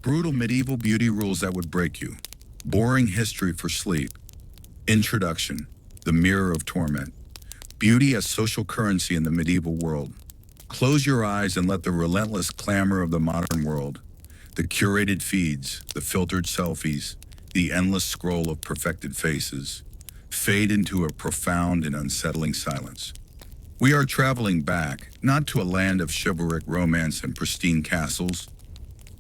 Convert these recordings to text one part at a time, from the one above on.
Brutal medieval beauty rules that would break you. Boring history for sleep. Introduction. The mirror of torment. Beauty as social currency in the medieval world. Close your eyes and let the relentless clamor of the modern world, the curated feeds, the filtered selfies, the endless scroll of perfected faces, fade into a profound and unsettling silence. We are traveling back, not to a land of chivalric romance and pristine castles,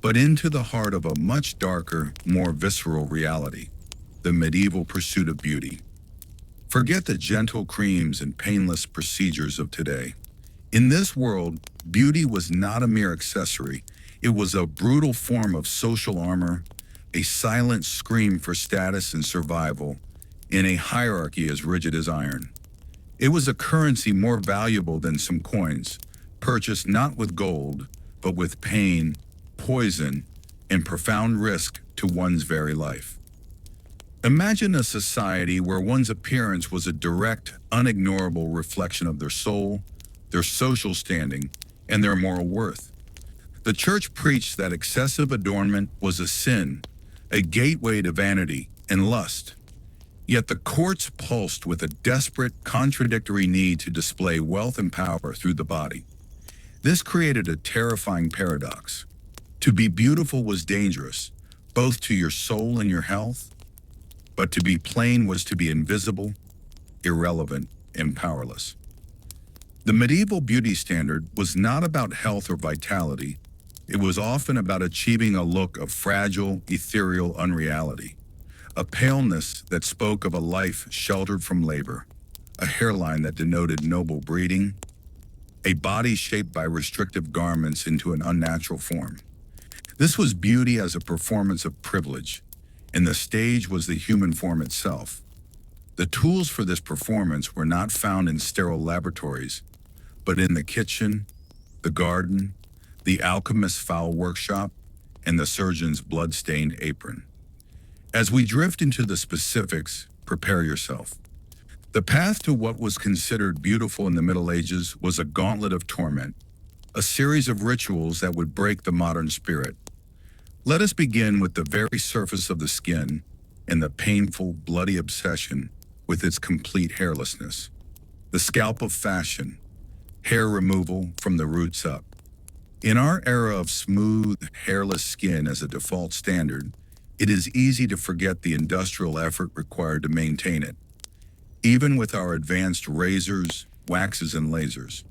but into the heart of a much darker, more visceral reality, the medieval pursuit of beauty. Forget the gentle creams and painless procedures of today. In this world, beauty was not a mere accessory. It was a brutal form of social armor, a silent scream for status and survival, in a hierarchy as rigid as iron. It was a currency more valuable than some coins, purchased not with gold, but with pain, poison, and profound risk to one's very life. Imagine a society where one's appearance was a direct, unignorable reflection of their soul, their social standing, and their moral worth. The church preached that excessive adornment was a sin, a gateway to vanity and lust. Yet the courts pulsed with a desperate, contradictory need to display wealth and power through the body. This created a terrifying paradox. To be beautiful was dangerous, both to your soul and your health, but to be plain was to be invisible, irrelevant, and powerless. The medieval beauty standard was not about health or vitality. It was often about achieving a look of fragile, ethereal unreality, a paleness that spoke of a life sheltered from labor, a hairline that denoted noble breeding, a body shaped by restrictive garments into an unnatural form. This was beauty as a performance of privilege, and the stage was the human form itself. The tools for this performance were not found in sterile laboratories, but in the kitchen, the garden, the alchemist's foul workshop, and the surgeon's blood-stained apron. As we drift into the specifics, prepare yourself. The path to what was considered beautiful in the Middle Ages was a gauntlet of torment, a series of rituals that would break the modern spirit. Let us begin with the very surface of the skin and the painful, bloody obsession with its complete hairlessness. The scalp of fashion, hair removal from the roots up. In our era of smooth, hairless skin as a default standard, it is easy to forget the industrial effort required to maintain it, even with our advanced razors, waxes, and lasers.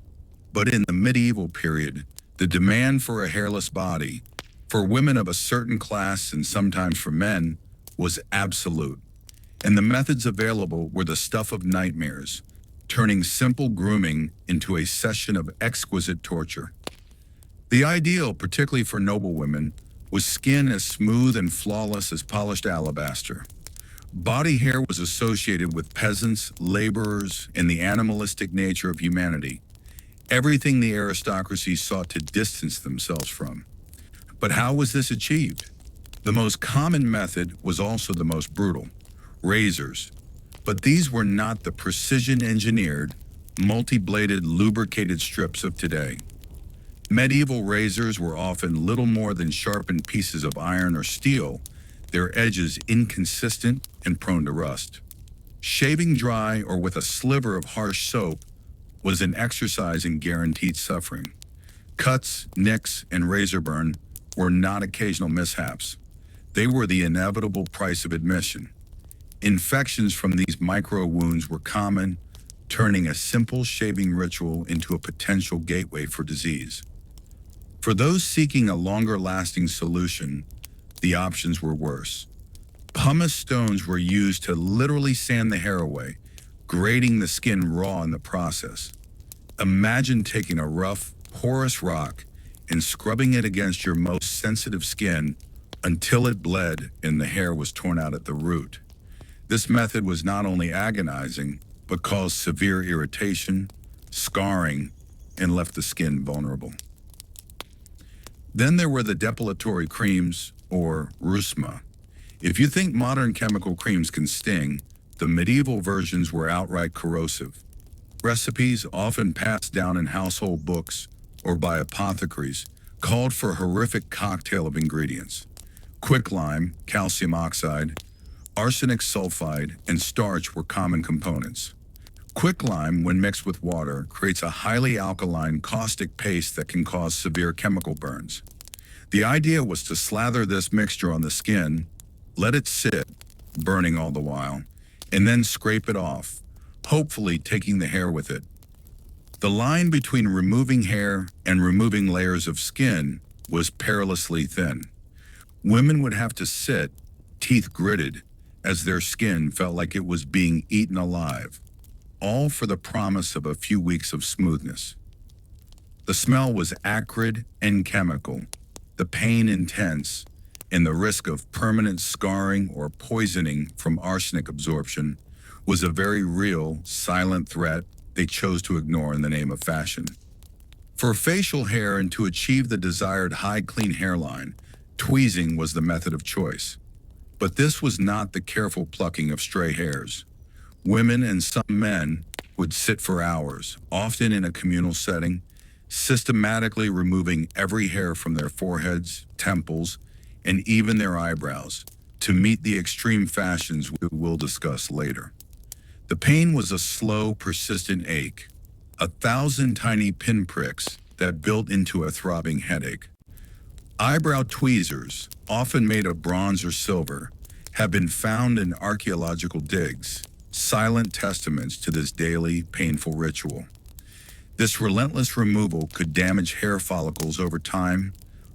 But in the medieval period, the demand for a hairless body, for women of a certain class and sometimes for men, was absolute. And the methods available were the stuff of nightmares, turning simple grooming into a session of exquisite torture. The ideal, particularly for noble women, was skin as smooth and flawless as polished alabaster. Body hair was associated with peasants, laborers, and the animalistic nature of humanity, everything the aristocracy sought to distance themselves from. But how was this achieved? The most common method was also the most brutal: razors. But these were not the precision-engineered, multi-bladed, lubricated strips of today. Medieval razors were often little more than sharpened pieces of iron or steel, their edges inconsistent and prone to rust. Shaving dry or with a sliver of harsh soap was an exercise in guaranteed suffering. Cuts, nicks, and razor burn were not occasional mishaps. They were the inevitable price of admission. Infections from these micro wounds were common, turning a simple shaving ritual into a potential gateway for disease. For those seeking a longer-lasting solution, the options were worse. Pumice stones were used to literally sand the hair away, grating the skin raw in the process. Imagine taking a rough, porous rock and scrubbing it against your most sensitive skin until it bled and the hair was torn out at the root. This method was not only agonizing, but caused severe irritation, scarring, and left the skin vulnerable. Then there were the depilatory creams, or rusma. If you think modern chemical creams can sting, the medieval versions were outright corrosive. Recipes, often passed down in household books or by apothecaries, called for a horrific cocktail of ingredients. Quicklime, calcium oxide, arsenic sulfide, and starch were common components. Quicklime, when mixed with water, creates a highly alkaline, caustic paste that can cause severe chemical burns. The idea was to slather this mixture on the skin, let it sit, burning all the while, and then scrape it off, hopefully taking the hair with it. The line between removing hair and removing layers of skin was perilously thin. Women would have to sit, teeth gritted, as their skin felt like it was being eaten alive, all for the promise of a few weeks of smoothness. The smell was acrid and chemical, the pain intense, and the risk of permanent scarring or poisoning from arsenic absorption was a very real, silent threat they chose to ignore in the name of fashion. For facial hair and to achieve the desired high clean hairline, tweezing was the method of choice. But this was not the careful plucking of stray hairs. Women and some men would sit for hours, often in a communal setting, systematically removing every hair from their foreheads, temples, and even their eyebrows to meet the extreme fashions we will discuss later. The pain was a slow, persistent ache, 1,000 tiny pinpricks that built into a throbbing headache. Eyebrow tweezers, often made of bronze or silver, have been found in archaeological digs, silent testaments to this daily, painful ritual. This relentless removal could damage hair follicles over time,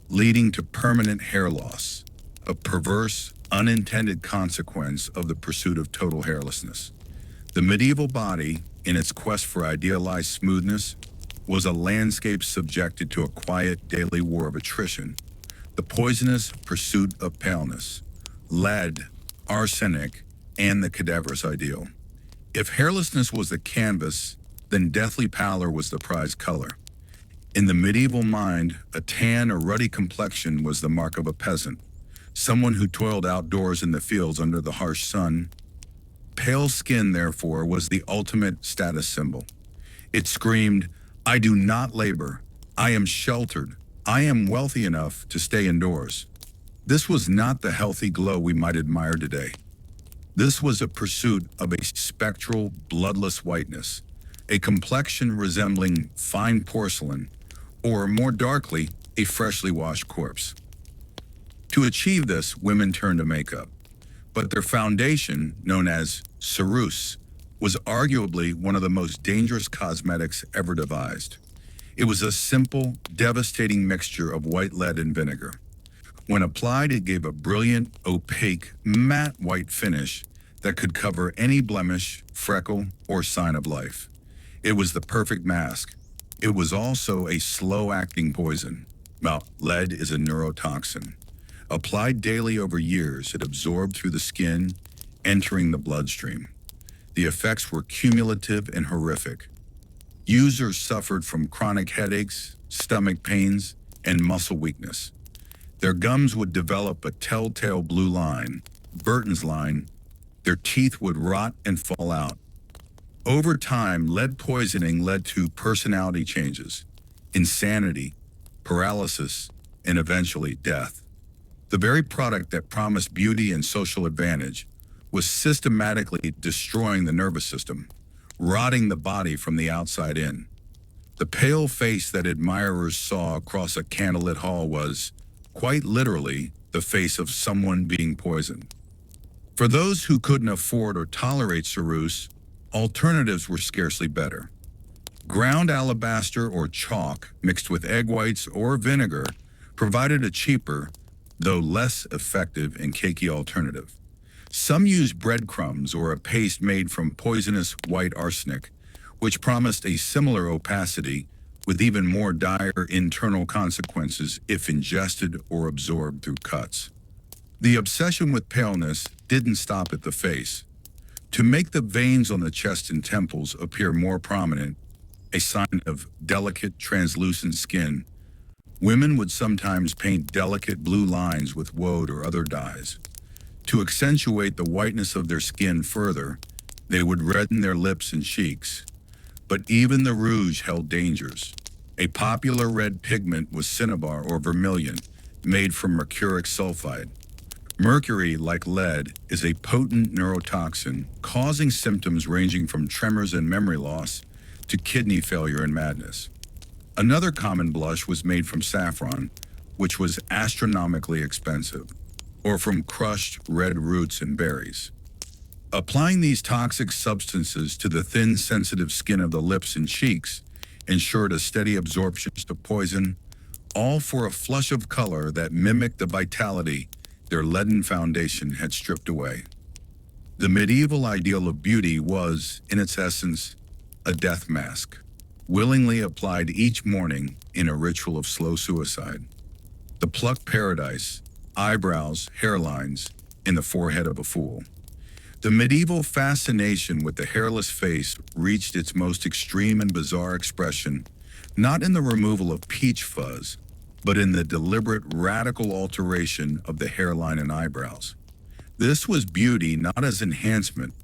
leading to permanent hair loss, a perverse, unintended consequence of the pursuit of total hairlessness. The medieval body, in its quest for idealized smoothness, was a landscape subjected to a quiet daily war of attrition, the poisonous pursuit of paleness, lead, arsenic, and the cadaverous ideal. If hairlessness was the canvas, then deathly pallor was the prize color. In the medieval mind, a tan or ruddy complexion was the mark of a peasant, someone who toiled outdoors in the fields under the harsh sun. Pale skin, therefore, was the ultimate status symbol. It screamed, "I do not labor. I am sheltered. I am wealthy enough to stay indoors." This was not the healthy glow we might admire today. This was a pursuit of a spectral, bloodless whiteness, a complexion resembling fine porcelain, or more darkly, a freshly washed corpse. To achieve this, women turned to makeup, but their foundation, known as ceruse, was arguably one of the most dangerous cosmetics ever devised. It was a simple, devastating mixture of white lead and vinegar. When applied, it gave a brilliant, opaque, matte white finish that could cover any blemish, freckle, or sign of life. It was the perfect mask. It was also a slow-acting poison. Well, lead is a neurotoxin. Applied daily over years, it absorbed through the skin, entering the bloodstream. The effects were cumulative and horrific. Users suffered from chronic headaches, stomach pains, and muscle weakness. Their gums would develop a telltale blue line, Burton's line. Their teeth would rot and fall out. Over time, lead poisoning led to personality changes, insanity, paralysis, and eventually death. The very product that promised beauty and social advantage was systematically destroying the nervous system, rotting the body from the outside in. The pale face that admirers saw across a candlelit hall was, quite literally, the face of someone being poisoned. For those who couldn't afford or tolerate ceruse, alternatives were scarcely better. Ground alabaster or chalk mixed with egg whites or vinegar provided a cheaper, though less effective and cakey alternative. Some used breadcrumbs or a paste made from poisonous white arsenic, which promised a similar opacity with even more dire internal consequences if ingested or absorbed through cuts. The obsession with paleness didn't stop at the face. To make the veins on the chest and temples appear more prominent, a sign of delicate, translucent skin, women would sometimes paint delicate blue lines with woad or other dyes. To accentuate the whiteness of their skin further, they would redden their lips and cheeks. But even the rouge held dangers. A popular red pigment was cinnabar or vermilion, made from mercuric sulfide. Mercury, like lead, is a potent neurotoxin, causing symptoms ranging from tremors and memory loss to kidney failure and madness. Another common blush was made from saffron, which was astronomically expensive, or from crushed red roots and berries. Applying these toxic substances to the thin, sensitive skin of the lips and cheeks ensured a steady absorption of poison, all for a flush of color that mimicked the vitality their leaden foundation had stripped away. The medieval ideal of beauty was, in its essence, a death mask, willingly applied each morning in a ritual of slow suicide. The plucked paradise, eyebrows, hairlines, in the forehead of a fool. The medieval fascination with the hairless face reached its most extreme and bizarre expression, not in the removal of peach fuzz, but in the deliberate, radical alteration of the hairline and eyebrows. This was beauty not as enhancement,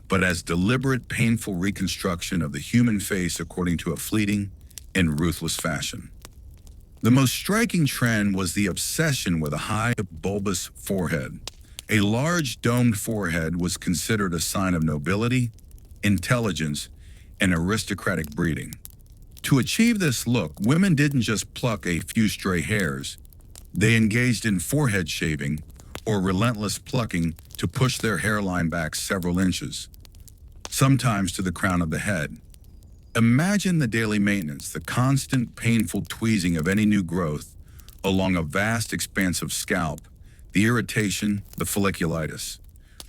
but as deliberate, painful reconstruction of the human face according to a fleeting and ruthless fashion. The most striking trend was the obsession with a high, bulbous forehead. A large, domed forehead was considered a sign of nobility, intelligence, and aristocratic breeding. To achieve this look, women didn't just pluck a few stray hairs. They engaged in forehead shaving or relentless plucking to push their hairline back several inches, sometimes to the crown of the head. Imagine the daily maintenance, the constant, painful tweezing of any new growth along a vast expanse of scalp, the irritation, the folliculitis.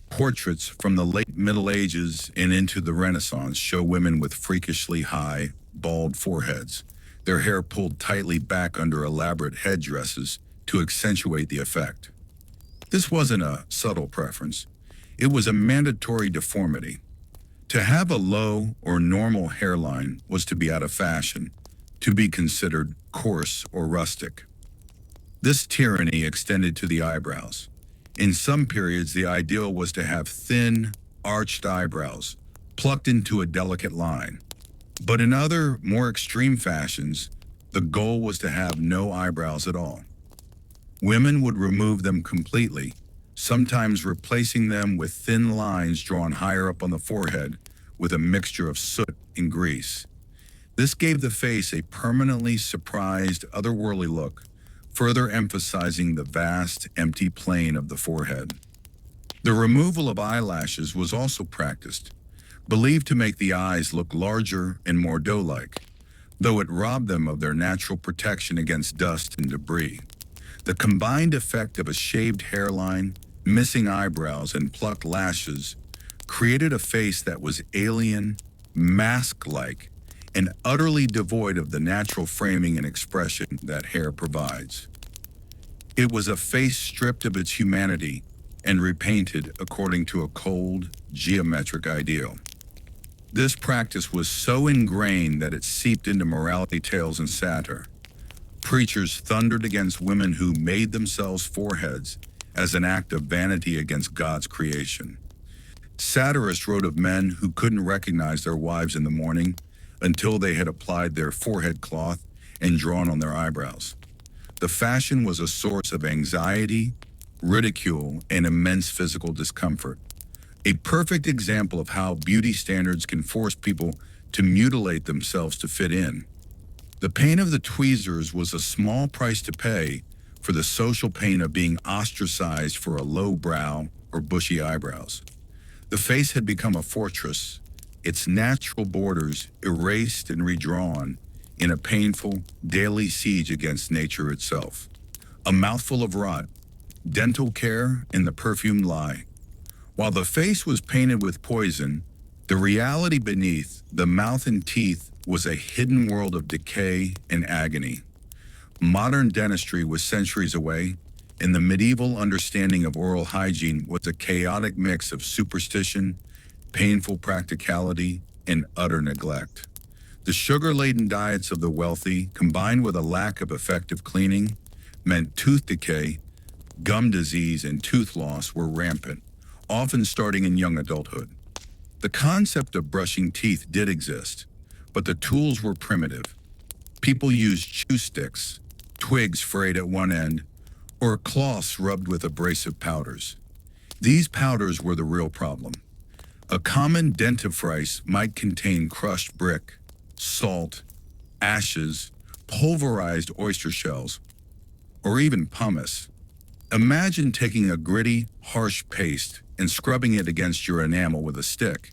Portraits from the late Middle Ages and into the Renaissance show women with freakishly high, bald foreheads, their hair pulled tightly back under elaborate headdresses to accentuate the effect. This wasn't a subtle preference. It was a mandatory deformity. To have a low or normal hairline was to be out of fashion, to be considered coarse or rustic. This tyranny extended to the eyebrows. In some periods, the ideal was to have thin, arched eyebrows, plucked into a delicate line. But in other, more extreme fashions, the goal was to have no eyebrows at all. Women would remove them completely, sometimes replacing them with thin lines drawn higher up on the forehead with a mixture of soot and grease. This gave the face a permanently surprised, otherworldly look, further emphasizing the vast, empty plane of the forehead. The removal of eyelashes was also practiced, believed to make the eyes look larger and more doe-like, though it robbed them of their natural protection against dust and debris. The combined effect of a shaved hairline, missing eyebrows, and plucked lashes created a face that was alien, mask-like, and utterly devoid of the natural framing and expression that hair provides. It was a face stripped of its humanity and repainted according to a cold, geometric ideal. This practice was so ingrained that it seeped into morality tales and satire. Preachers thundered against women who made themselves foreheads as an act of vanity against God's creation. Satirists wrote of men who couldn't recognize their wives in the morning until they had applied their forehead cloth and drawn on their eyebrows. The fashion was a source of anxiety, ridicule, and immense physical discomfort. A perfect example of how beauty standards can force people to mutilate themselves to fit in. The pain of the tweezers was a small price to pay for the social pain of being ostracized for a low brow or bushy eyebrows. The face had become a fortress, its natural borders erased and redrawn in a painful, daily siege against nature itself. A mouthful of rot, dental care, and the perfumed lie. While the face was painted with poison, the reality beneath, the mouth and teeth, was a hidden world of decay and agony. Modern dentistry was centuries away, and the medieval understanding of oral hygiene was a chaotic mix of superstition, painful practicality, and utter neglect. The sugar-laden diets of the wealthy, combined with a lack of effective cleaning, meant tooth decay, gum disease, and tooth loss were rampant, often starting in young adulthood. The concept of brushing teeth did exist, but the tools were primitive. People used chew sticks, twigs frayed at one end, or cloths rubbed with abrasive powders. These powders were the real problem. A common dentifrice might contain crushed brick, salt, ashes, pulverized oyster shells, or even pumice. Imagine taking a gritty, harsh paste and scrubbing it against your enamel with a stick.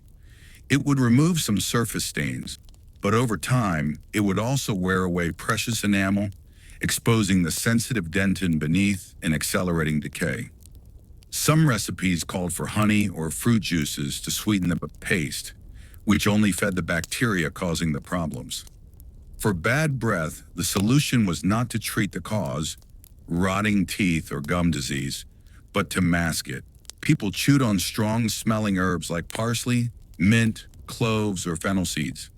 It would remove some surface stains, but over time, it would also wear away precious enamel, exposing the sensitive dentin beneath and accelerating decay. Some recipes called for honey or fruit juices to sweeten the paste, which only fed the bacteria causing the problems. For bad breath, the solution was not to treat the cause, rotting teeth or gum disease, but to mask it. People chewed on strong-smelling herbs like parsley, mint, cloves, or fennel seeds.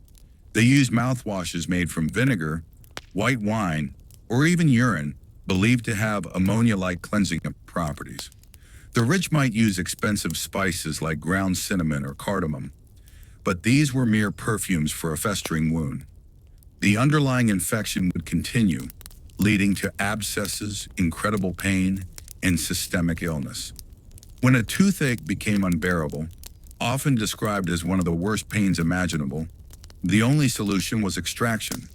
They used mouthwashes made from vinegar, white wine, or even urine, believed to have ammonia-like cleansing properties. The rich might use expensive spices like ground cinnamon or cardamom, but these were mere perfumes for a festering wound. The underlying infection would continue, leading to abscesses, incredible pain, and systemic illness. When a toothache became unbearable, often described as one of the worst pains imaginable, the only solution was extraction.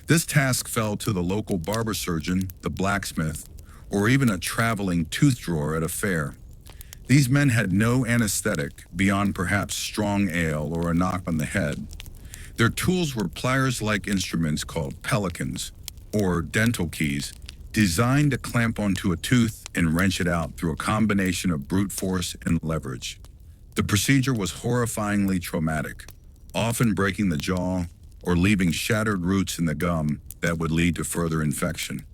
This task fell to the local barber surgeon, the blacksmith, or even a traveling tooth drawer at a fair. These men had no anesthetic beyond perhaps strong ale or a knock on the head. Their tools were pliers-like instruments called pelicans, or dental keys, designed to clamp onto a tooth and wrench it out through a combination of brute force and leverage. The procedure was horrifyingly traumatic, often breaking the jaw or leaving shattered roots in the gum that would lead to further infection.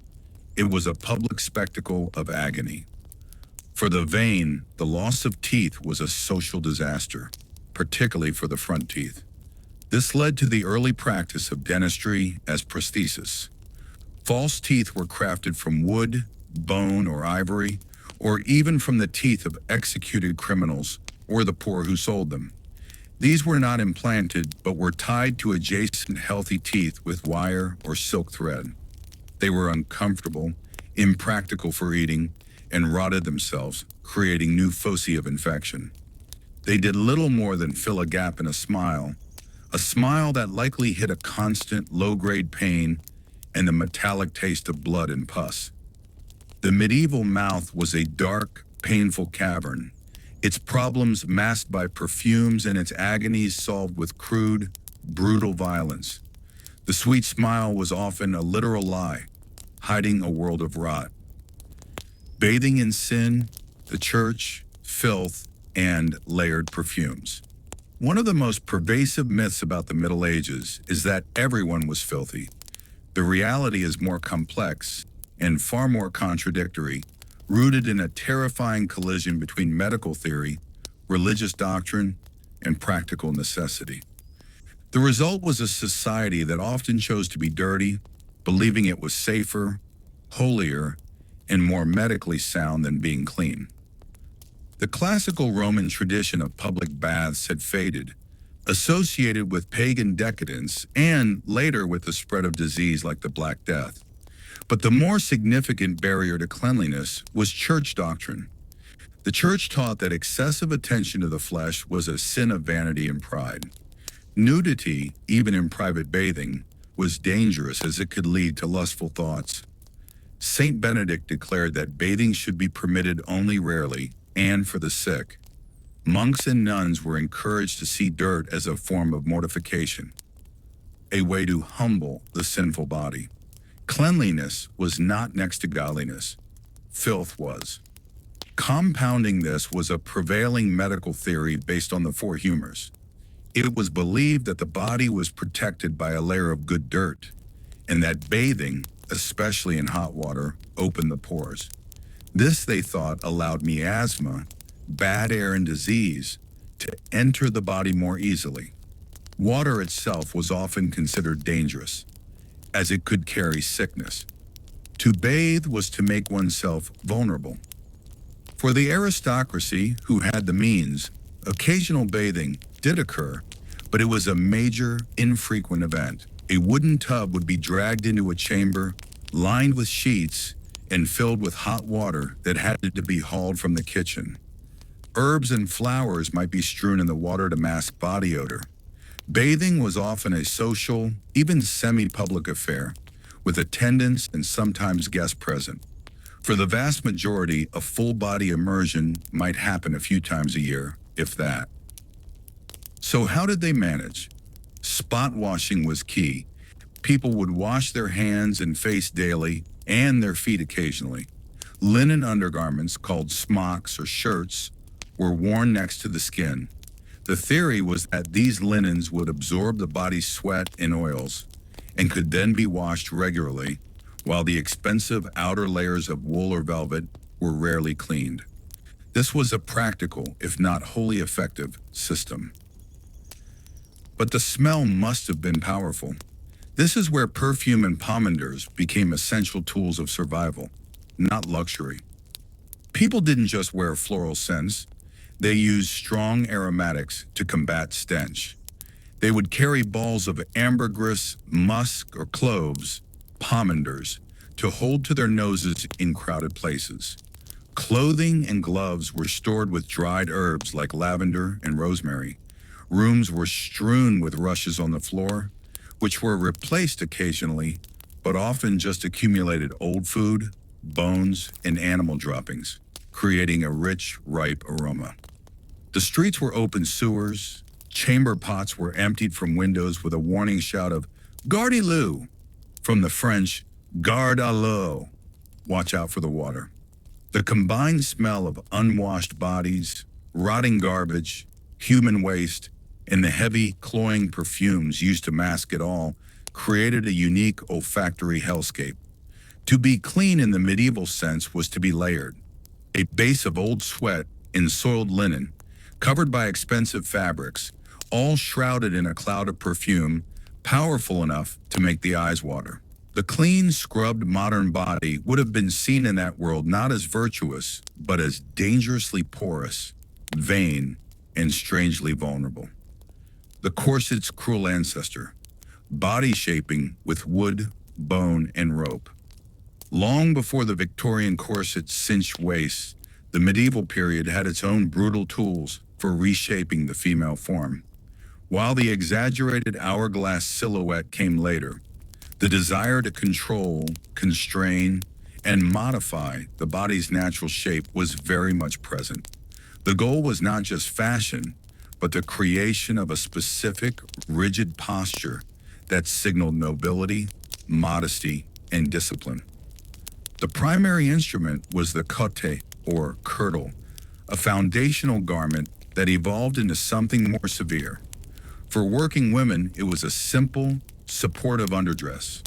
It was a public spectacle of agony. For the vain, the loss of teeth was a social disaster, particularly for the front teeth. This led to the early practice of dentistry as prosthesis. False teeth were crafted from wood, bone, or ivory, or even from the teeth of executed criminals or the poor who sold them. These were not implanted, but were tied to adjacent healthy teeth with wire or silk thread. They were uncomfortable, impractical for eating, and rotted themselves, creating new foci of infection. They did little more than fill a gap in a smile that likely hid a constant low-grade pain and the metallic taste of blood and pus. The medieval mouth was a dark, painful cavern, its problems masked by perfumes and its agonies solved with crude, brutal violence. The sweet smile was often a literal lie, hiding a world of rot. Bathing in sin, the church, filth, and layered perfumes. One of the most pervasive myths about the Middle Ages is that everyone was filthy. The reality is more complex and far more contradictory, rooted in a terrifying collision between medical theory, religious doctrine, and practical necessity. The result was a society that often chose to be dirty, believing it was safer, holier, and more medically sound than being clean. The classical Roman tradition of public baths had faded, associated with pagan decadence and later with the spread of disease like the Black Death. But the more significant barrier to cleanliness was church doctrine. The church taught that excessive attention to the flesh was a sin of vanity and pride. Nudity, even in private bathing, was dangerous as it could lead to lustful thoughts. Saint Benedict declared that bathing should be permitted only rarely and for the sick. Monks and nuns were encouraged to see dirt as a form of mortification, a way to humble the sinful body. Cleanliness was not next to godliness. Filth was. Compounding this was a prevailing medical theory based on the four humors. It was believed that the body was protected by a layer of good dirt, and that bathing, especially in hot water, opened the pores. This, they thought, allowed miasma, bad air and disease, to enter the body more easily. Water itself was often considered dangerous, as it could carry sickness. To bathe was to make oneself vulnerable. For the aristocracy, who had the means, occasional bathing did occur, but it was a major, infrequent event. A wooden tub would be dragged into a chamber, lined with sheets, and filled with hot water that had to be hauled from the kitchen. Herbs and flowers might be strewn in the water to mask body odor. Bathing was often a social, even semi-public affair, with attendants and sometimes guests present. For the vast majority, a full-body immersion might happen a few times a year, if that. So how did they manage? Spot washing was key. People would wash their hands and face daily, and their feet occasionally. Linen undergarments, called smocks or shirts, were worn next to the skin. The theory was that these linens would absorb the body's sweat and oils, and could then be washed regularly, while the expensive outer layers of wool or velvet were rarely cleaned. This was a practical, if not wholly effective, system. But the smell must have been powerful. This is where perfume and pomanders became essential tools of survival, not luxury. People didn't just wear floral scents, they used strong aromatics to combat stench. They would carry balls of ambergris, musk, or cloves, pomanders, to hold to their noses in crowded places. Clothing and gloves were stored with dried herbs like lavender and rosemary. Rooms were strewn with rushes on the floor, which were replaced occasionally, but often just accumulated old food, bones, and animal droppings, creating a rich, ripe aroma. The streets were open sewers. Chamber pots were emptied from windows with a warning shout of "Gardez-l'eau," from the French "Garde à l'eau," watch out for the water. The combined smell of unwashed bodies, rotting garbage, human waste, and the heavy, cloying perfumes used to mask it all created a unique olfactory hellscape. To be clean in the medieval sense was to be layered. A base of old sweat and soiled linen, covered by expensive fabrics, all shrouded in a cloud of perfume, powerful enough to make the eyes water. The clean, scrubbed modern body would have been seen in that world not as virtuous, but as dangerously porous, vain, and strangely vulnerable. The corset's cruel ancestor, body shaping with wood, bone, and rope. Long before the Victorian corset's cinched waist, the medieval period had its own brutal tools for reshaping the female form. While the exaggerated hourglass silhouette came later, the desire to control, constrain, and modify the body's natural shape was very much present. The goal was not just fashion, but the creation of a specific, rigid posture that signaled nobility, modesty, and discipline. The primary instrument was the cotte, or kirtle, a foundational garment that evolved into something more severe. For working women, it was a simple, supportive underdress.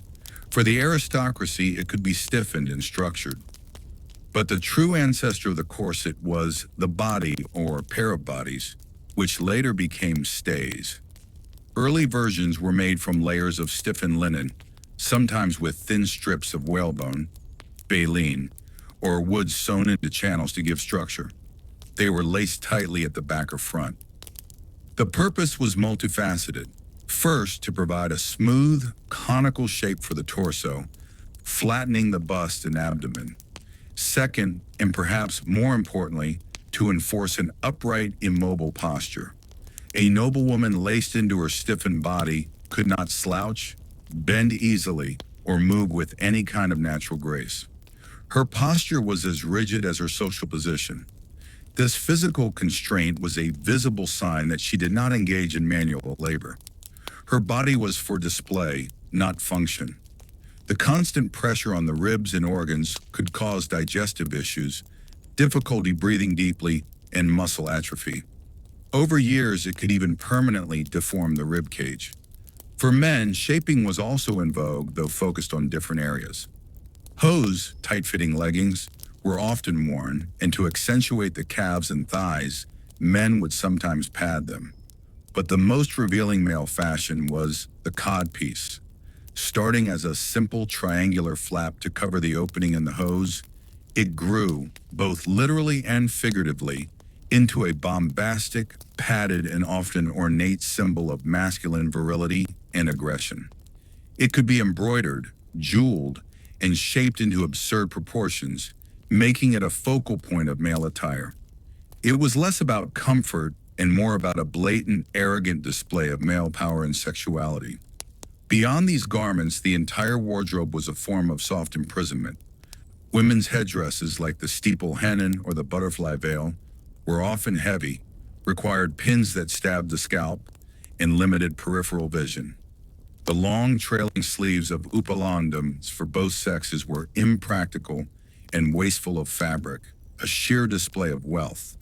For the aristocracy, it could be stiffened and structured. But the true ancestor of the corset was the body, or pair of bodies, which later became stays. Early versions were made from layers of stiffened linen, sometimes with thin strips of whalebone, baleen, or wood sewn into channels to give structure. They were laced tightly at the back or front. The purpose was multifaceted. First, to provide a smooth, conical shape for the torso, flattening the bust and abdomen. Second, and perhaps more importantly, to enforce an upright, immobile posture. A noblewoman laced into her stiffened body could not slouch, bend easily, or move with any kind of natural grace. Her posture was as rigid as her social position. This physical constraint was a visible sign that she did not engage in manual labor. Her body was for display, not function. The constant pressure on the ribs and organs could cause digestive issues, difficulty breathing deeply, and muscle atrophy. Over years, it could even permanently deform the rib cage. For men, shaping was also in vogue, though focused on different areas. Hose, tight-fitting leggings, were often worn, and to accentuate the calves and thighs, men would sometimes pad them. But the most revealing male fashion was the codpiece. Starting as a simple triangular flap to cover the opening in the hose, it grew, both literally and figuratively, into a bombastic, padded, and often ornate symbol of masculine virility and aggression. It could be embroidered, jeweled, and shaped into absurd proportions, making it a focal point of male attire. It was less about comfort and more about a blatant, arrogant display of male power and sexuality. Beyond these garments, the entire wardrobe was a form of soft imprisonment. Women's headdresses, like the steeple hennin or the butterfly veil, were often heavy, required pins that stabbed the scalp, and limited peripheral vision. The long trailing sleeves of upalandams for both sexes were impractical and wasteful of fabric, a sheer display of wealth.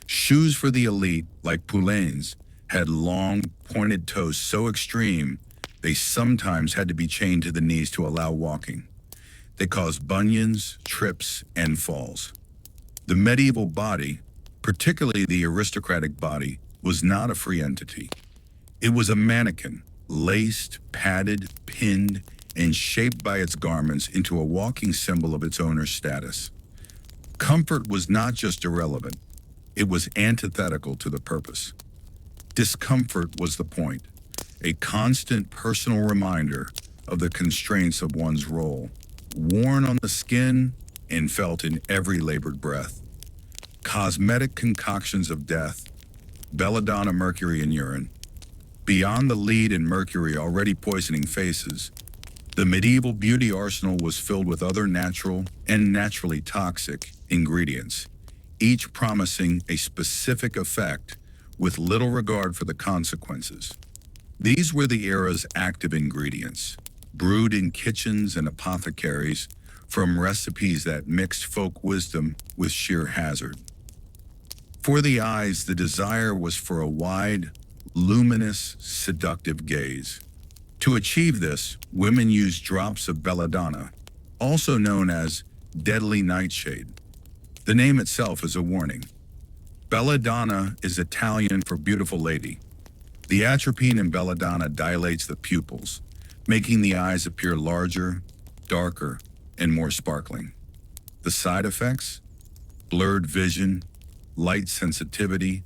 Shoes for the elite, like poulains, had long, pointed toes so extreme they sometimes had to be chained to the knees to allow walking. They caused bunions, trips, and falls. The medieval body, particularly the aristocratic body, was not a free entity. It was a mannequin, laced, padded, pinned, and shaped by its garments into a walking symbol of its owner's status. Comfort was not just irrelevant, it was antithetical to the purpose. Discomfort was the point, a constant personal reminder of the constraints of one's role, worn on the skin and felt in every labored breath. Cosmetic concoctions of death, belladonna, mercury, and urine. Beyond the lead and mercury already poisoning faces, the medieval beauty arsenal was filled with other natural and naturally toxic ingredients, each promising a specific effect with little regard for the consequences. These were the era's active ingredients, brewed in kitchens and apothecaries from recipes that mixed folk wisdom with sheer hazard. For the eyes, the desire was for a wide, luminous, seductive gaze. To achieve this, women used drops of belladonna, also known as deadly nightshade. The name itself is a warning. Belladonna is Italian for beautiful lady. The atropine in belladonna dilates the pupils, making the eyes appear larger, darker, and more sparkling. The side effects? Blurred vision, light sensitivity,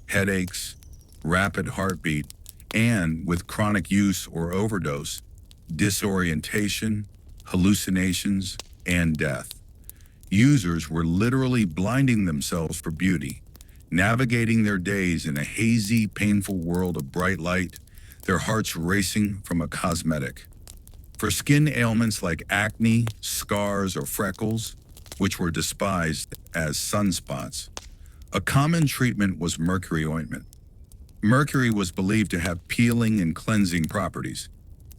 headaches, rapid heartbeat, and, with chronic use or overdose, disorientation, hallucinations, and death. Users were literally blinding themselves for beauty, navigating their days in a hazy, painful world of bright light, their hearts racing from a cosmetic. For skin ailments like acne, scars, or freckles, which were despised as sunspots, a common treatment was mercury ointment. Mercury was believed to have peeling and cleansing properties.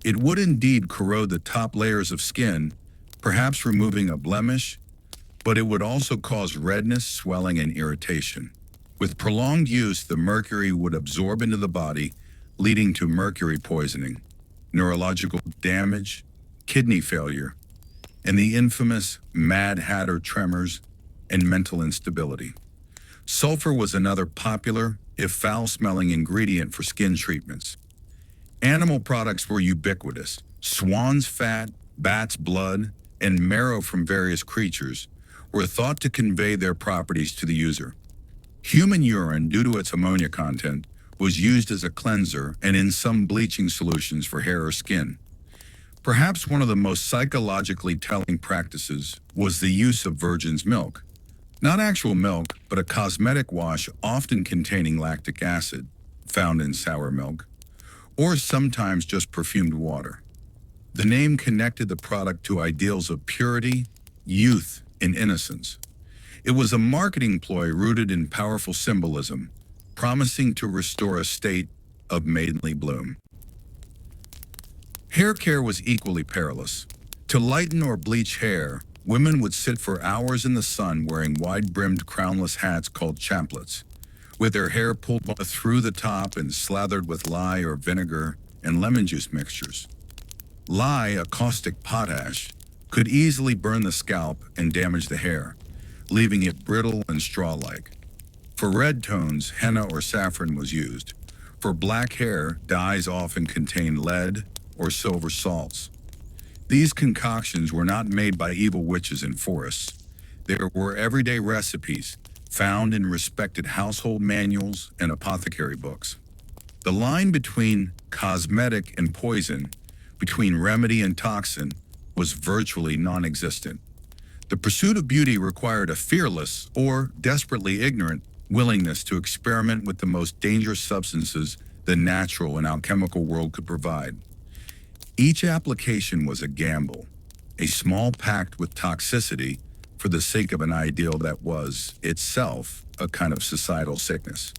It would indeed corrode the top layers of skin, perhaps removing a blemish, but it would also cause redness, swelling, and irritation. With prolonged use, the mercury would absorb into the body, leading to mercury poisoning, neurological damage, kidney failure, and the infamous Mad Hatter tremors and mental instability. Sulfur was another popular, if foul-smelling, ingredient for skin treatments. Animal products were ubiquitous. Swan's fat, bat's blood, and marrow from various creatures were thought to convey their properties to the user. Human urine, due to its ammonia content, was used as a cleanser and in some bleaching solutions for hair or skin. Perhaps one of the most psychologically telling practices was the use of virgin's milk. Not actual milk, but a cosmetic wash often containing lactic acid, found in sour milk, or sometimes just perfumed water. The name connected the product to ideals of purity, youth, and innocence. It was a marketing ploy rooted in powerful symbolism, promising to restore a state of maidenly bloom. Hair care was equally perilous. To lighten or bleach hair, women would sit for hours in the sun wearing wide-brimmed crownless hats called chaplets, with their hair pulled through the top and slathered with lye or vinegar and lemon juice mixtures. Lye, a caustic potash, could easily burn the scalp and damage the hair, leaving it brittle and straw-like. For red tones, henna or saffron was used. For black hair, dyes often contained lead or silver salts. These concoctions were not made by evil witches in forests. They were everyday recipes found in respected household manuals and apothecary books. The line between cosmetic and poison, between remedy and toxin, was virtually non-existent. The pursuit of beauty required a fearless or desperately ignorant willingness to experiment with the most dangerous substances the natural and alchemical world could provide. Each application was a gamble, a small pact with toxicity for the sake of an ideal that was, itself, a kind of societal sickness.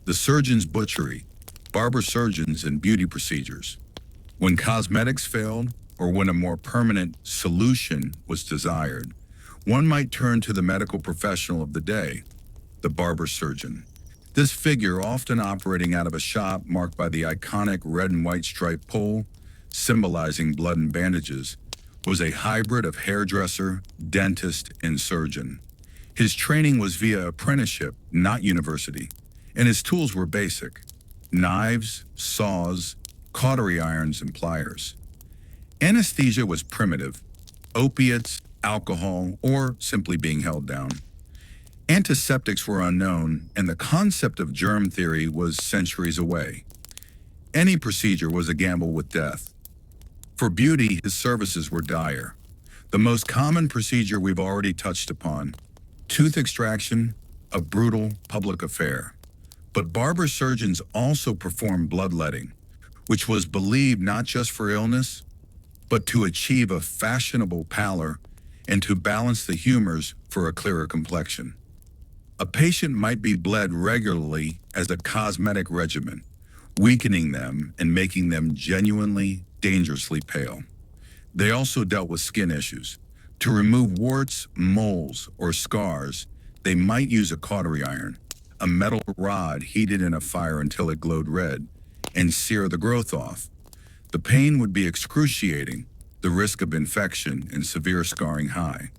The surgeon's butchery, barber surgeons, and beauty procedures. When cosmetics failed, or when a more permanent solution was desired, one might turn to the medical professional of the day, the barber surgeon. This figure, often operating out of a shop marked by the iconic red and white striped pole, symbolizing blood and bandages, was a hybrid of hairdresser, dentist, and surgeon. His training was via apprenticeship, not university, and his tools were basic: knives, saws, cautery irons, and pliers. Anesthesia was primitive: opiates, alcohol, or simply being held down. Antiseptics were unknown, and the concept of germ theory was centuries away. Any procedure was a gamble with death. For beauty, his services were dire. The most common procedure we've already touched upon: tooth extraction, a brutal public affair. But barber surgeons also performed bloodletting, which was believed not just for illness, but to achieve a fashionable pallor and to balance the humors for a clearer complexion. A patient might be bled regularly as a cosmetic regimen, weakening them and making them genuinely, dangerously pale. They also dealt with skin issues. To remove warts, moles, or scars, they might use a cautery iron, a metal rod heated in a fire until it glowed red, and sear the growth off. The pain would be excruciating, the risk of infection and severe scarring high.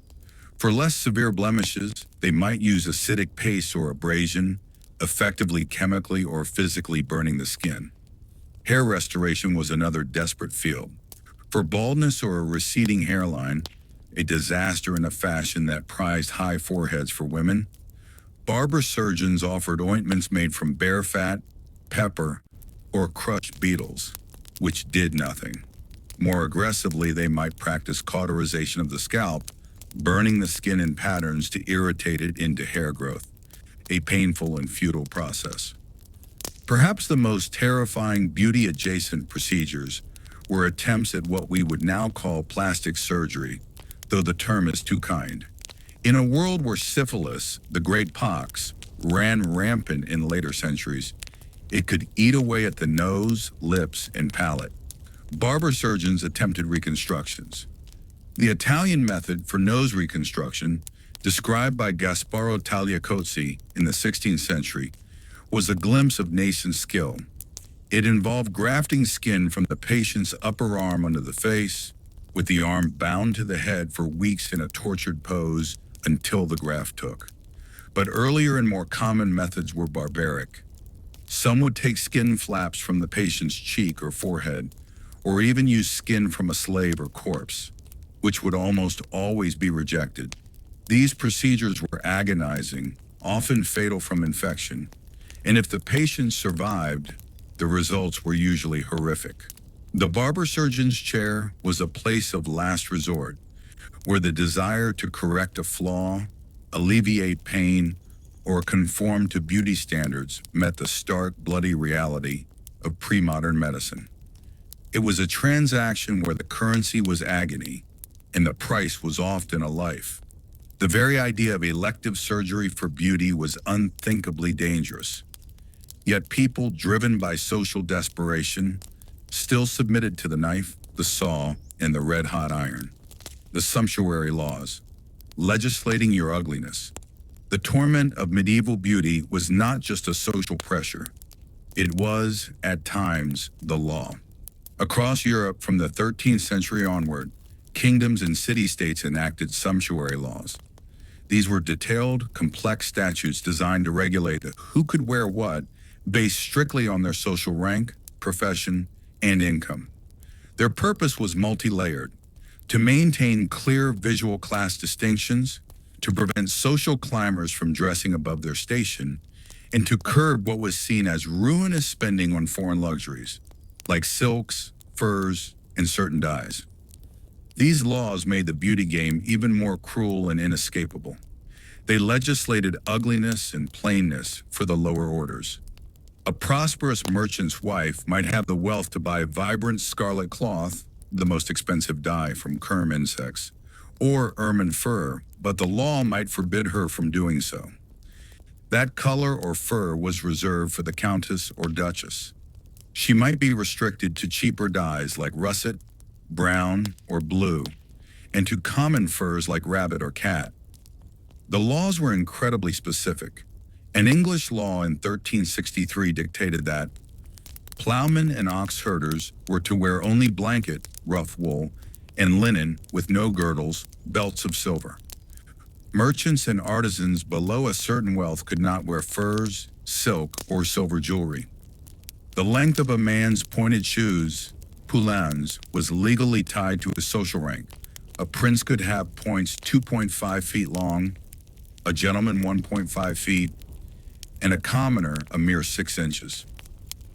For less severe blemishes, they might use acidic paste or abrasion, effectively chemically or physically burning the skin. Hair restoration was another desperate field. For baldness or a receding hairline, a disaster in a fashion that prized high foreheads for women, barber surgeons offered ointments made from bear fat, pepper, or crushed beetles, which did nothing. More aggressively, they might practice cauterization of the scalp, burning the skin in patterns to irritate it into hair growth, a painful and futile process. Perhaps the most terrifying beauty-adjacent procedures were attempts at what we would now call plastic surgery, though the term is too kind. In a world where syphilis, the great pox, ran rampant in later centuries, it could eat away at the nose, lips, and palate. Barber surgeons attempted reconstructions. The Italian method for nose reconstruction, described by Gasparo Tagliacozzi in the 16th century, was a glimpse of nascent skill. It involved grafting skin from the patient's upper arm onto the face, with the arm bound to the head for weeks in a tortured pose until the graft took. But earlier and more common methods were barbaric. Some would take skin flaps from the patient's cheek or forehead, or even use skin from a slave or corpse, which would almost always be rejected. These procedures were agonizing, often fatal from infection, and if the patient survived, the results were usually horrific. The barber surgeon's chair was a place of last resort, where the desire to correct a flaw, alleviate pain, or conform to beauty standards met the stark, bloody reality of pre-modern medicine. It was a transaction where the currency was agony, and the price was often a life. The very idea of elective surgery for beauty was unthinkably dangerous. Yet people, driven by social desperation, still submitted to the knife, the saw, and the red-hot iron. The sumptuary laws, legislating your ugliness. The torment of medieval beauty was not just a social pressure. It was, at times, the law. Across Europe from the 13th century onward, kingdoms and city-states enacted sumptuary laws. These were detailed, complex statutes designed to regulate who could wear what, based strictly on their social rank, profession, and income. Their purpose was multi-layered: to maintain clear visual class distinctions, to prevent social climbers from dressing above their station, and to curb what was seen as ruinous spending on foreign luxuries, like silks, furs, and certain dyes. These laws made the beauty game even more cruel and inescapable. They legislated ugliness and plainness for the lower orders. A prosperous merchant's wife might have the wealth to buy vibrant scarlet cloth, the most expensive dye from kerm insects, or ermine fur, but the law might forbid her from doing so. That color or fur was reserved for the countess or duchess. She might be restricted to cheaper dyes like russet, brown, or blue, and to common furs like rabbit or cat. The laws were incredibly specific. An English law in 1363 dictated that plowmen and ox herders were to wear only blanket, rough wool, and linen with no girdles, belts of silver. Merchants and artisans below a certain wealth could not wear furs, silk, or silver jewelry. The length of a man's pointed shoes, poulains, was legally tied to his social rank. A prince could have points 2.5 feet long, a gentleman 1.5 feet, and a commoner a mere 6 inches.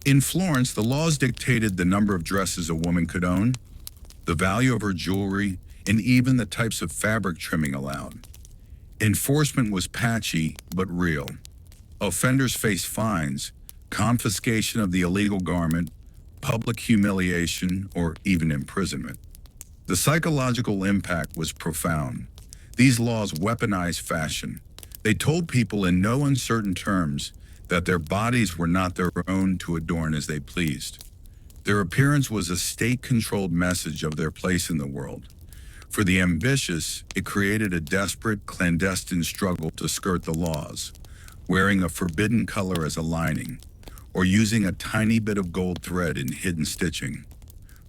In Florence, the laws dictated the number of dresses a woman could own, the value of her jewelry, and even the types of fabric trimming allowed. Enforcement was patchy but real. Offenders faced fines, confiscation of the illegal garment, public humiliation, or even imprisonment. The psychological impact was profound. These laws weaponized fashion. They told people in no uncertain terms that their bodies were not their own to adorn as they pleased. Their appearance was a state-controlled message of their place in the world. For the ambitious, it created a desperate, clandestine struggle to skirt the laws, wearing a forbidden color as a lining, or using a tiny bit of gold thread in hidden stitching.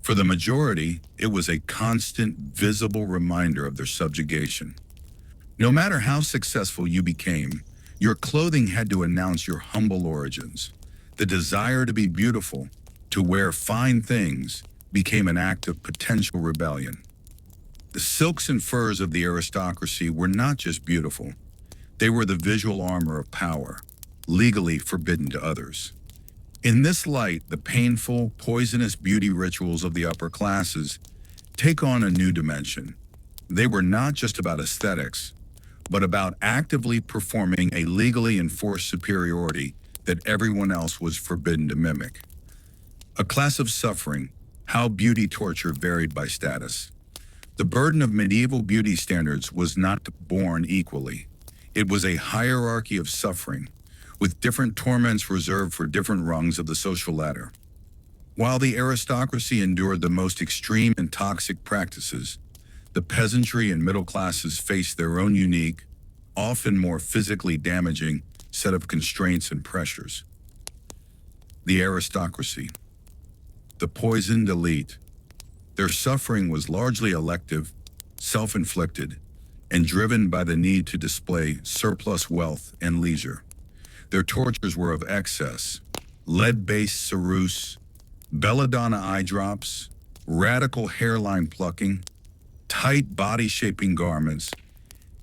For the majority, it was a constant, visible reminder of their subjugation. No matter how successful you became, your clothing had to announce your humble origins. The desire to be beautiful, to wear fine things, became an act of potential rebellion. The silks and furs of the aristocracy were not just beautiful. They were the visual armor of power, legally forbidden to others. In this light, the painful, poisonous beauty rituals of the upper classes take on a new dimension. They were not just about aesthetics, but about actively performing a legally enforced superiority that everyone else was forbidden to mimic. A class of suffering, how beauty torture varied by status. The burden of medieval beauty standards was not borne equally. It was a hierarchy of suffering, with different torments reserved for different rungs of the social ladder. While the aristocracy endured the most extreme and toxic practices, the peasantry and middle classes faced their own unique, often more physically damaging, set of constraints and pressures. The aristocracy, the poisoned elite. Their suffering was largely elective, self-inflicted, and driven by the need to display surplus wealth and leisure. Their tortures were of excess: lead-based ceruse, belladonna eye drops, radical hairline plucking, tight body-shaping garments,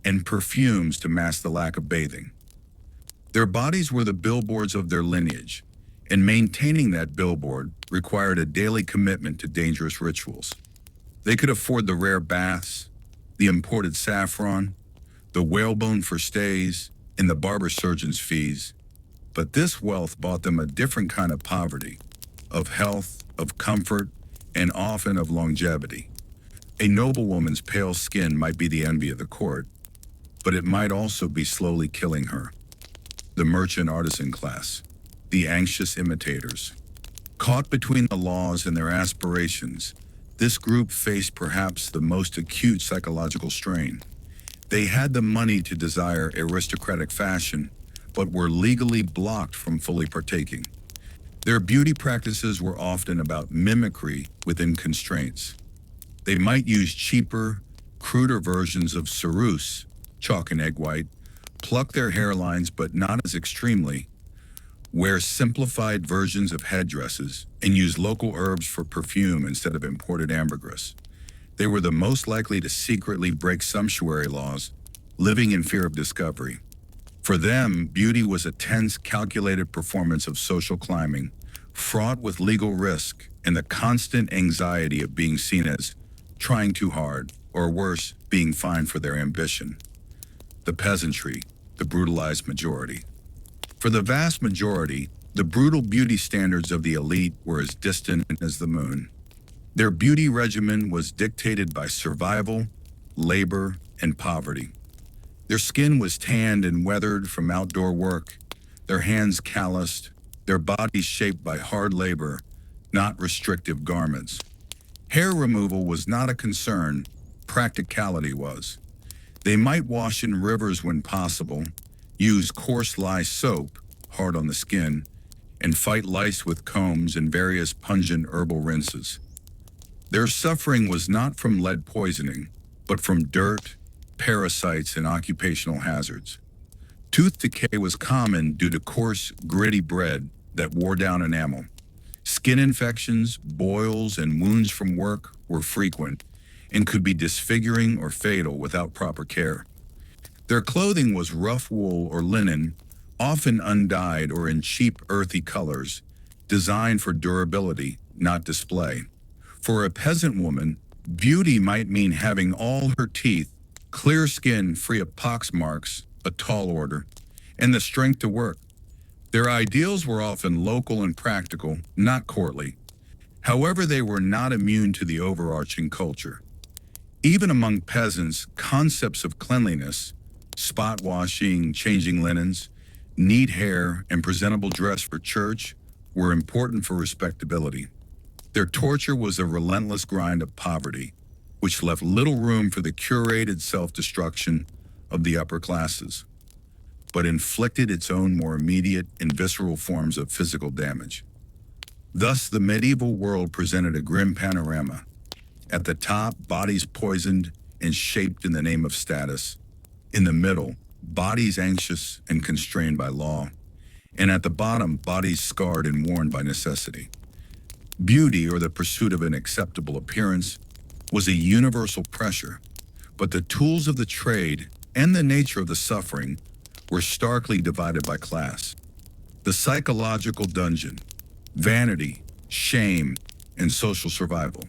and perfumes to mask the lack of bathing. Their bodies were the billboards of their lineage, and maintaining that billboard required a daily commitment to dangerous rituals. They could afford the rare baths, the imported saffron, the whalebone for stays, and the barber surgeon's fees. But this wealth bought them a different kind of poverty, of health, of comfort, and often of longevity. A noblewoman's pale skin might be the envy of the court, but it might also be slowly killing her. The merchant artisan class, the anxious imitators. Caught between the laws and their aspirations, this group faced perhaps the most acute psychological strain. They had the money to desire aristocratic fashion, but were legally blocked from fully partaking. Their beauty practices were often about mimicry within constraints. They might use cheaper, cruder versions of ceruse, chalk and egg white, pluck their hairlines but not as extremely, wear simplified versions of headdresses, and use local herbs for perfume instead of imported ambergris. They were the most likely to secretly break sumptuary laws, living in fear of discovery. For them, beauty was a tense, calculated performance of social climbing, fraught with legal risk and the constant anxiety of being seen as trying too hard, or worse, being fined for their ambition. The peasantry, the brutalized majority. For the vast majority, the brutal beauty standards of the elite were as distant as the moon. Their beauty regimen was dictated by survival, labor, and poverty. Their skin was tanned and weathered from outdoor work, their hands calloused, their bodies shaped by hard labor, not restrictive garments. Hair removal was not a concern, practicality was. They might wash in rivers when possible, use coarse lye soap, hard on the skin, and fight lice with combs and various pungent herbal rinses. Their suffering was not from lead poisoning, but from dirt, parasites, and occupational hazards. Tooth decay was common due to coarse, gritty bread that wore down enamel. Skin infections, boils, and wounds from work were frequent and could be disfiguring or fatal without proper care. Their clothing was rough wool or linen, often undyed or in cheap, earthy colors, designed for durability, not display. For a peasant woman, beauty might mean having all her teeth, clear skin free of pox marks, a tall order, and the strength to work. Their ideals were often local and practical, not courtly. However, they were not immune to the overarching culture. Even among peasants, concepts of cleanliness, spot washing, changing linens, neat hair, and presentable dress for church were important for respectability. Their torture was a relentless grind of poverty, which left little room for the curated self-destruction of the upper classes, but inflicted its own more immediate and visceral forms of physical damage. Thus, the medieval world presented a grim panorama. At the top, bodies poisoned and shaped in the name of status. In the middle, bodies anxious and constrained by law. And at the bottom, bodies scarred and worn by necessity. Beauty, or the pursuit of an acceptable appearance, was a universal pressure, but the tools of the trade and the nature of the suffering were starkly divided by class. The psychological dungeon, vanity, shame, and social survival.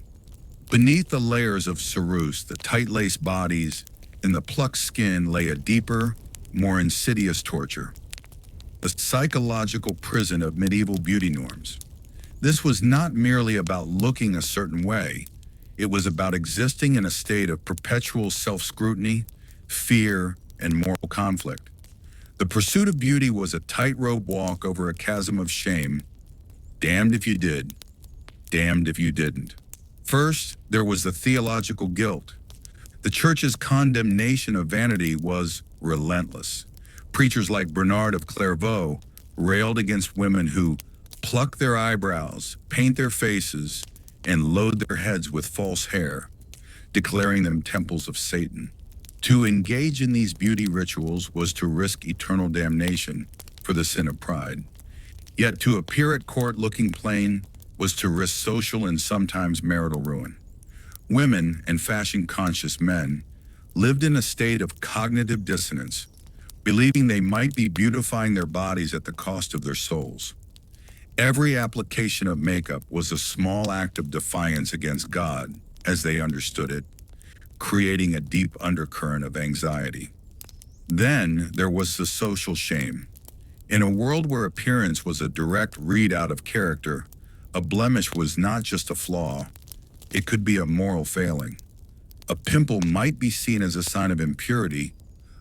Beneath the layers of ceruse, the tight-laced bodies, and the plucked skin lay a deeper, more insidious torture. The psychological prison of medieval beauty norms. This was not merely about looking a certain way. It was about existing in a state of perpetual self-scrutiny, fear, and moral conflict. The pursuit of beauty was a tightrope walk over a chasm of shame. Damned if you did, damned if you didn't. First, there was the theological guilt. The church's condemnation of vanity was relentless. Preachers like Bernard of Clairvaux railed against women who pluck their eyebrows, paint their faces, and load their heads with false hair, declaring them temples of Satan. To engage in these beauty rituals was to risk eternal damnation for the sin of pride. Yet to appear at court looking plain was to risk social and sometimes marital ruin. Women and fashion-conscious men lived in a state of cognitive dissonance, believing they might be beautifying their bodies at the cost of their souls. Every application of makeup was a small act of defiance against God, as they understood it, creating a deep undercurrent of anxiety. Then there was the social shame. In a world where appearance was a direct readout of character, a blemish was not just a flaw, it could be a moral failing. A pimple might be seen as a sign of impurity,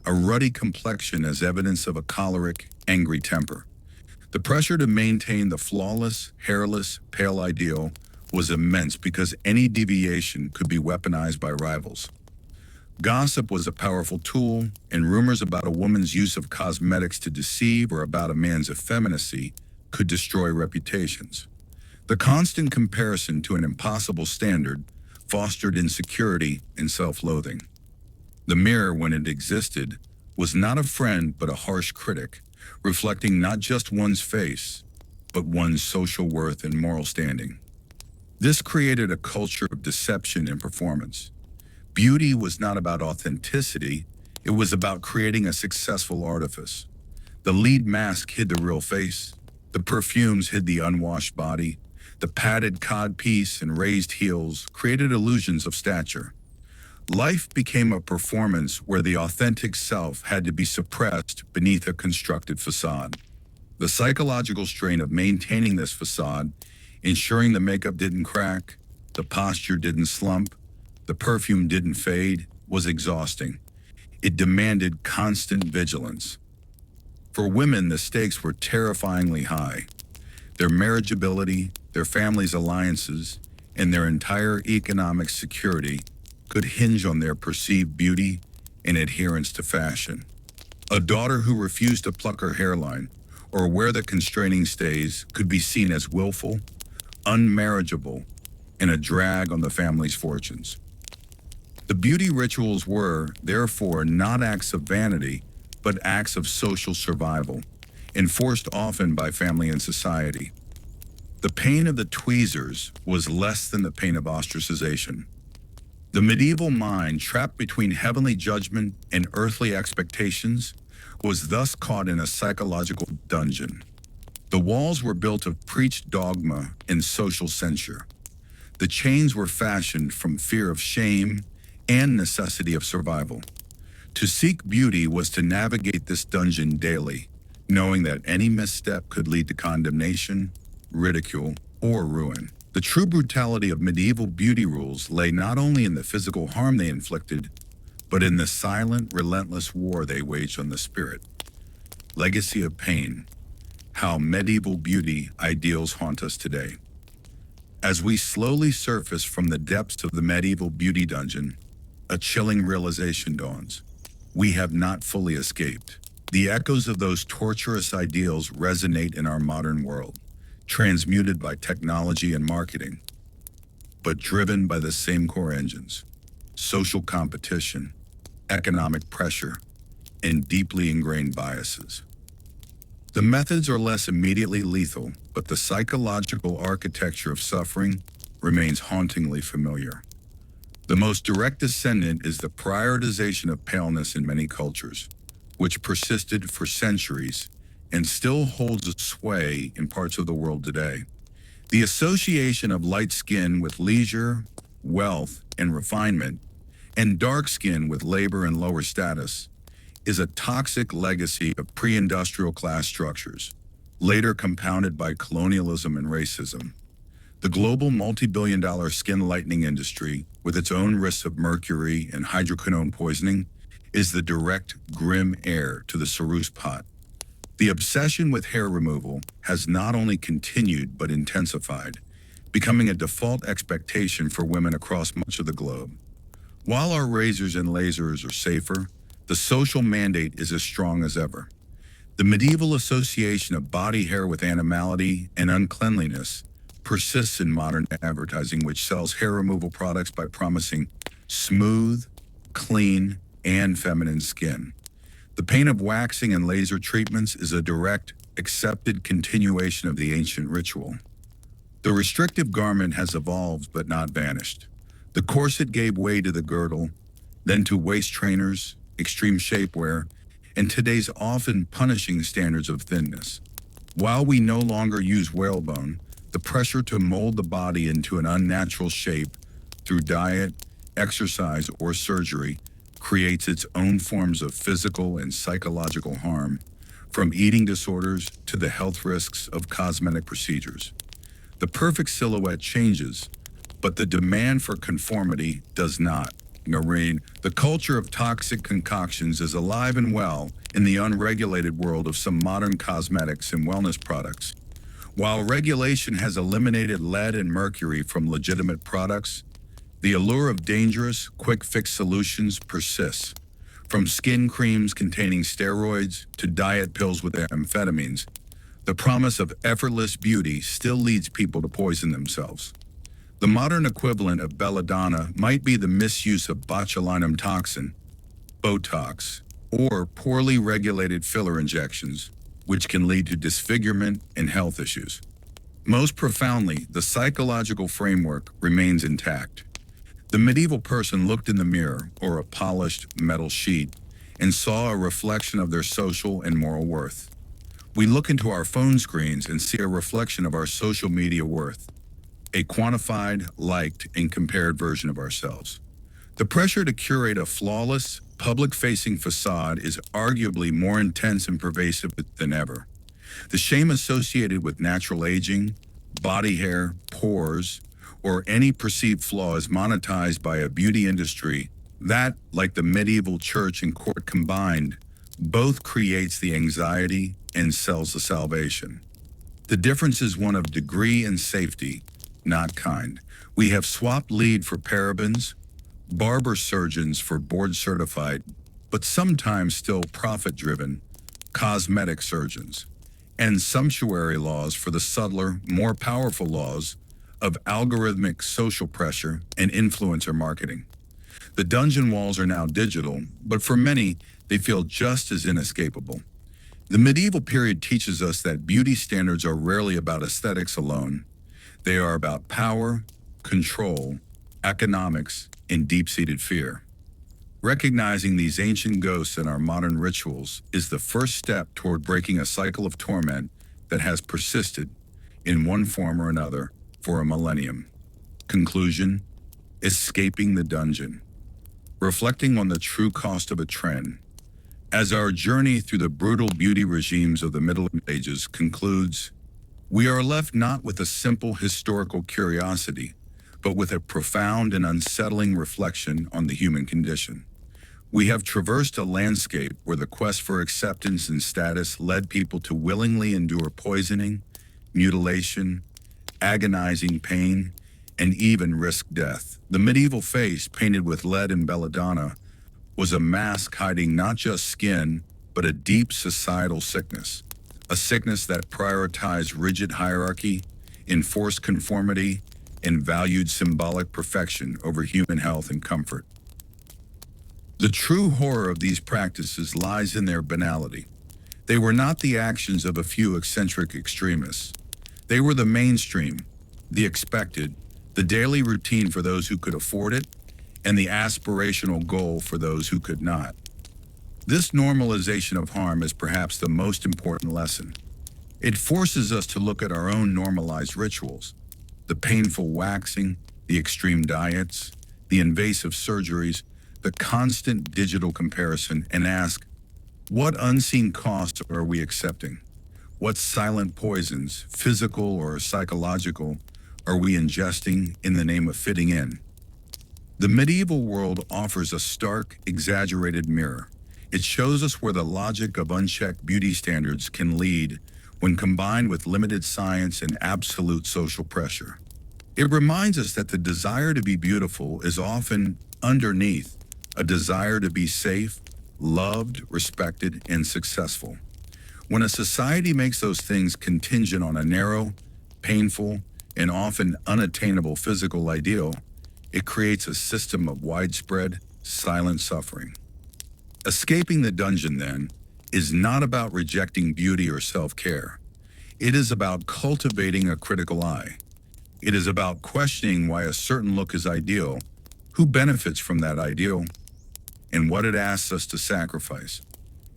a ruddy complexion as evidence of a choleric, angry temper. The pressure to maintain the flawless, hairless, pale ideal was immense because any deviation could be weaponized by rivals. Gossip was a powerful tool, and rumors about a woman's use of cosmetics to deceive or about a man's effeminacy could destroy reputations. The constant comparison to an impossible standard fostered insecurity and self-loathing. The mirror, when it existed, was not a friend but a harsh critic, reflecting not just one's face, but one's social worth and moral standing. This created a culture of deception and performance. Beauty was not about authenticity, it was about creating a successful artifice. The lead mask hid the real face, the perfumes hid the unwashed body, The padded codpiece and raised heels created illusions of stature. Life became a performance where the authentic self had to be suppressed beneath a constructed facade. The psychological strain of maintaining this facade, ensuring the makeup didn't crack, the posture didn't slump, the perfume didn't fade, was exhausting. It demanded constant vigilance. For women, the stakes were terrifyingly high. Their marriageability, their family's alliances, and their entire economic security could hinge on their perceived beauty and adherence to fashion. A daughter who refused to pluck her hairline or wear the constraining stays could be seen as willful, unmarriageable, and a drag on the family's fortunes. The beauty rituals were, therefore, not acts of vanity, but acts of social survival, enforced often by family and society. The pain of the tweezers was less than the pain of ostracization. The medieval mind, trapped between heavenly judgment and earthly expectations, was thus caught in a psychological dungeon. The walls were built of preached dogma and social censure. The chains were fashioned from fear of shame and necessity of survival. To seek beauty was to navigate this dungeon daily, knowing that any misstep could lead to condemnation, ridicule, or ruin. The true brutality of medieval beauty rules lay not only in the physical harm they inflicted, but in the silent, relentless war they waged on the spirit. Legacy of pain: how medieval beauty ideals haunt us today. As we slowly surface from the depths of the medieval beauty dungeon, a chilling realization dawns. We have not fully escaped. The echoes of those torturous ideals resonate in our modern world, transmuted by technology and marketing, but driven by the same core engines: social competition, economic pressure, and deeply ingrained biases. The methods are less immediately lethal, but the psychological architecture of suffering remains hauntingly familiar. The most direct descendant is the prioritization of paleness in many cultures, which persisted for centuries and still holds a sway in parts of the world today. The association of light skin with leisure, wealth, and refinement, and dark skin with labor and lower status, is a toxic legacy of pre-industrial class structures, later compounded by colonialism and racism. The global multi-billion-dollar skin lightening industry, with its own risks of mercury and hydroquinone poisoning, is the direct, grim heir to the Sarus pot. The obsession with hair removal has not only continued but intensified, becoming a default expectation for women across much of the globe. While our razors and lasers are safer, the social mandate is as strong as ever. The medieval association of body hair with animality and uncleanliness persists in modern advertising, which sells hair removal products by promising smooth, clean, and feminine skin. The pain of waxing and laser treatments is a direct, accepted continuation of the ancient ritual. The restrictive garment has evolved but not vanished. The corset gave way to the girdle, then to waist trainers, extreme shapewear, and today's often punishing standards of thinness. While we no longer use whalebone, the pressure to mold the body into an unnatural shape through diet, exercise, or surgery creates its own forms of physical and psychological harm, from eating disorders to the health risks of cosmetic procedures. The perfect silhouette changes, but the demand for conformity does not. Narration: the culture of toxic concoctions is alive and well in the unregulated world of some modern cosmetics and wellness products. While regulation has eliminated lead and mercury from legitimate products, the allure of dangerous, quick-fix solutions persists. From skin creams containing steroids to diet pills with amphetamines, the promise of effortless beauty still leads people to poison themselves. The modern equivalent of belladonna might be the misuse of botulinum toxin, Botox, or poorly regulated filler injections, which can lead to disfigurement and health issues. Most profoundly, the psychological framework remains intact. The medieval person looked in the mirror, or a polished metal sheet, and saw a reflection of their social and moral worth. We look into our phone screens and see a reflection of our social media worth. a quantified, liked, and compared version of ourselves. The pressure to curate a flawless, public-facing facade is arguably more intense and pervasive than ever. The shame associated with natural aging, body hair, pores, or any perceived flaw is monetized by a beauty industry that, like the medieval church and court combined, both creates the anxiety and sells the salvation. The difference is one of degree and safety, not kind. We have swapped lead for parabens, barber surgeons for board certified, but sometimes still profit-driven, cosmetic surgeons, and sumptuary laws for the subtler, more powerful laws of algorithmic social pressure and influencer marketing. The dungeon walls are now digital, but for many, they feel just as inescapable. The medieval period teaches us that beauty standards are rarely about aesthetics alone. They are about power, control, economics, and deep-seated fear. Recognizing these ancient ghosts in our modern rituals is the first step toward breaking a cycle of torment that has persisted, in one form or another, for a millennium. Conclusion: escaping the dungeon. Reflecting on the true cost of a trend. As our journey through the brutal beauty regimes of the Middle Ages concludes, we are left not with a simple historical curiosity, but with a profound and unsettling reflection on the human condition. We have traversed a landscape where the quest for acceptance and status led people to willingly endure poisoning, mutilation, agonizing pain, and even risk death. The medieval face, painted with lead and belladonna, was a mask hiding not just skin, but a deep societal sickness. A sickness that prioritized rigid hierarchy, enforced conformity, and valued symbolic perfection over human health and comfort. The true horror of these practices lies in their banality. They were not the actions of a few eccentric extremists. They were the mainstream, the expected, the daily routine for those who could afford it, and the aspirational goal for those who could not. This normalization of harm is perhaps the most important lesson. It forces us to look at our own normalized rituals, the painful waxing, the extreme diets, the invasive surgeries, the constant digital comparison, and ask, what unseen costs are we accepting? What silent poisons, physical or psychological, are we ingesting in the name of fitting in? The medieval world offers a stark, exaggerated mirror. It shows us where the logic of unchecked beauty standards can lead when combined with limited science and absolute social pressure. It reminds us that the desire to be beautiful is often underneath a desire to be safe, loved, respected, and successful. When a society makes those things contingent on a narrow, painful, and often unattainable physical ideal, it creates a system of widespread, silent suffering. Escaping the dungeon, then, is not about rejecting beauty or self-care. It is about cultivating a critical eye. It is about questioning why a certain look is ideal, who benefits from that ideal, and what it asks us to sacrifice.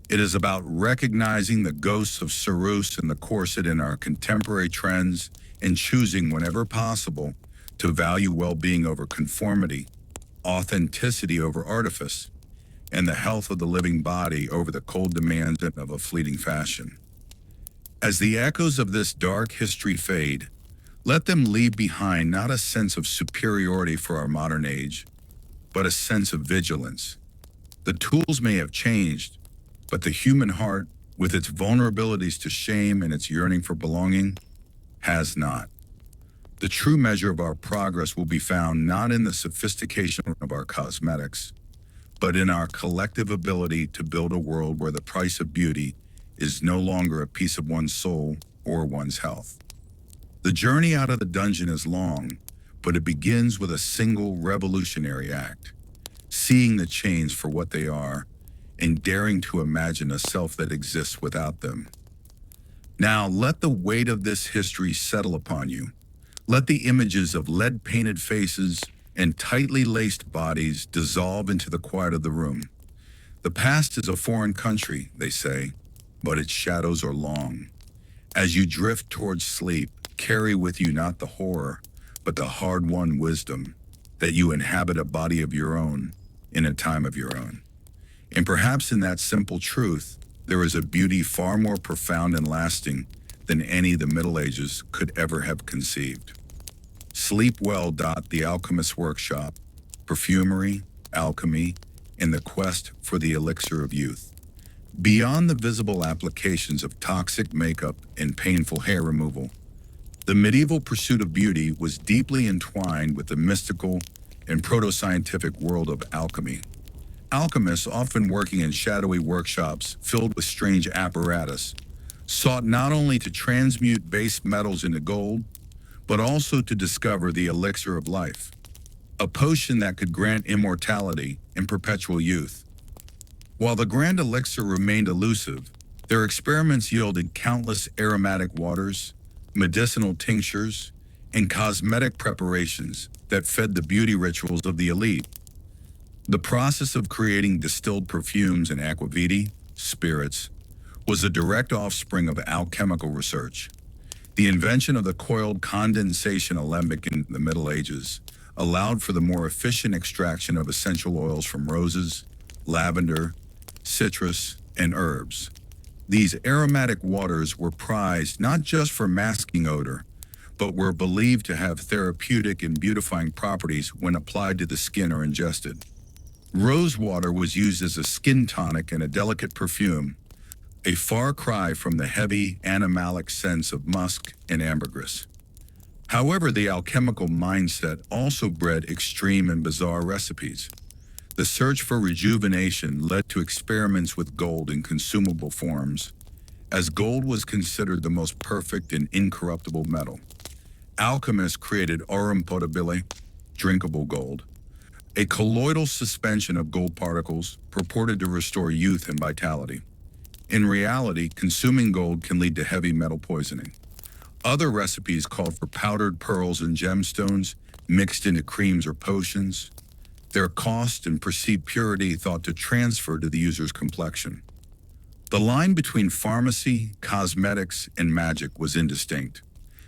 It is about recognizing the ghosts of Cerus and the corset in our contemporary trends and choosing, whenever possible, to value well-being over conformity, authenticity over artifice, and the health of the living body over the cold demands of a fleeting fashion. As the echoes of this dark history fade, let them leave behind not a sense of superiority for our modern age, but a sense of vigilance. The tools may have changed, but the human heart, with its vulnerabilities to shame and its yearning for belonging, has not. The true measure of our progress will be found not in the sophistication of our cosmetics, but in our collective ability to build a world where the price of beauty is no longer a piece of one's soul or one's health. The journey out of the dungeon is long, but it begins with a single revolutionary act: seeing the chains for what they are and daring to imagine a self that exists without them. Now let the weight of this history settle upon you. Let the images of lead-painted faces and tightly laced bodies dissolve into the quiet of the room. The past is a foreign country, they say, but its shadows are long. As you drift towards sleep, carry with you not the horror, but the hard-won wisdom that you inhabit a body of your own in a time of your own. And perhaps in that simple truth, there is a beauty far more profound and lasting than any the Middle Ages could ever have conceived. Sleep well. The Alchemist's Workshop, Perfumery, Alchemy, and the Quest for the Elixir of Youth. Beyond the visible applications of toxic makeup and painful hair removal, the medieval pursuit of beauty was deeply entwined with the mystical and proto-scientific world of alchemy. Alchemists, often working in shadowy workshops filled with strange apparatus, sought not only to transmute base metals into gold, but also to discover the elixir of life, a potion that could grant immortality and perpetual youth. While the grand elixir remained elusive, their experiments yielded countless aromatic waters, medicinal tinctures, and cosmetic preparations that fed the beauty rituals of the elite. The process of creating distilled perfumes and aquavitae, spirits, was a direct offspring of alchemical research. The invention of the coiled condensation alembic in the Middle Ages allowed for the more efficient extraction of essential oils from roses, lavender, citrus, and herbs. These aromatic waters were prized not just for masking odor, but were believed to have therapeutic and beautifying properties when applied to the skin or ingested. Rose water was used as a skin tonic and a delicate perfume, a far cry from the heavy, animalic scents of musk and ambergris. However, the alchemical mindset also bred extreme and bizarre recipes. The search for rejuvenation led to experiments with gold in consumable forms, as gold was considered the most perfect and incorruptible metal. Alchemists created aurum potabile, drinkable gold, a colloidal suspension of gold particles purported to restore youth and vitality. In reality, consuming gold can lead to heavy metal poisoning. Other recipes called for powdered pearls and gemstones mixed into creams or potions, their cost and perceived purity thought to transfer to the user's complexion. The line between pharmacy, cosmetics, and magic was indistinct.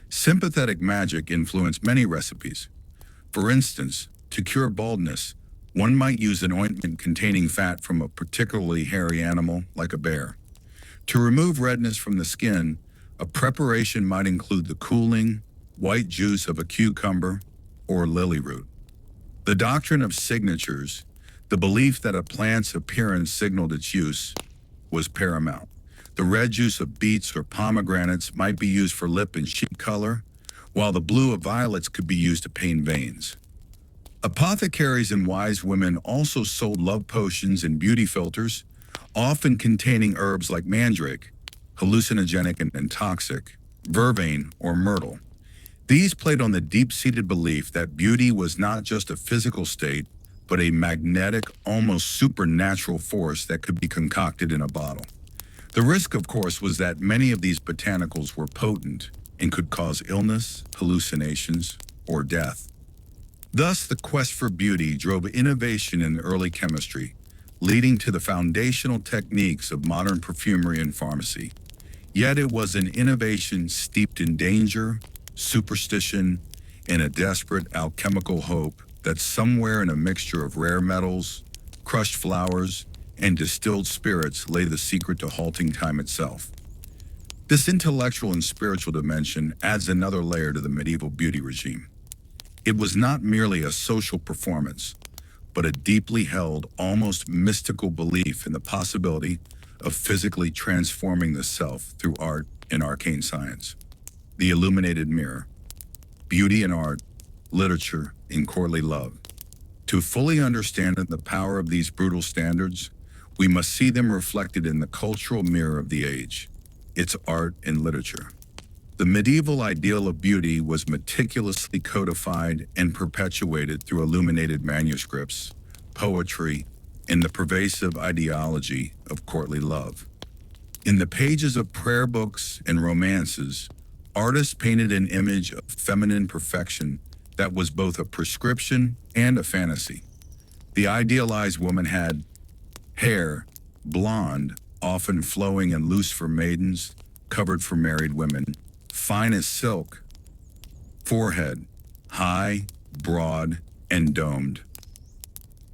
Sympathetic magic influenced many recipes. For instance, to cure baldness, one might use an ointment containing fat from a particularly hairy animal, like a bear. To remove redness from the skin, a preparation might include the cooling, white juice of a cucumber or lily root. The doctrine of signatures, the belief that a plant's appearance signaled its use, was paramount. The red juice of beets or pomegranates might be used for lip and cheek color, while the blue of violets could be used to paint veins. Apothecaries and wise women also sold love potions and beauty filters, often containing herbs like mandrake, hallucinogenic and toxic, vervain, or myrtle. These played on the deep-seated belief that beauty was not just a physical state, but a magnetic, almost supernatural force that could be concocted in a bottle. The risk, of course, was that many of these botanicals were potent and could cause illness, hallucinations, or death. Thus, the quest for beauty drove innovation in early chemistry, leading to the foundational techniques of modern perfumery and pharmacy. Yet it was an innovation steeped in danger, superstition, and a desperate alchemical hope that somewhere in a mixture of rare metals, crushed flowers, and distilled spirits lay the secret to halting time itself. This intellectual and spiritual dimension adds another layer to the medieval beauty regime. It was not merely a social performance, but a deeply held, almost mystical belief in the possibility of physically transforming the self through art and arcane science. The illuminated mirror, beauty in art, literature, and courtly love. To fully understand the power of these brutal standards, we must see them reflected in the cultural mirror of the age, its art and literature. The medieval ideal of beauty was meticulously codified and perpetuated through illuminated manuscripts, poetry, and the pervasive ideology of courtly love. In the pages of prayer books and romances, artists painted an image of feminine perfection that was both a prescription and a fantasy. The idealized woman had hair, blonde, often flowing and loose for maidens, covered for married women, fine as silk, forehead, high, broad, and domed.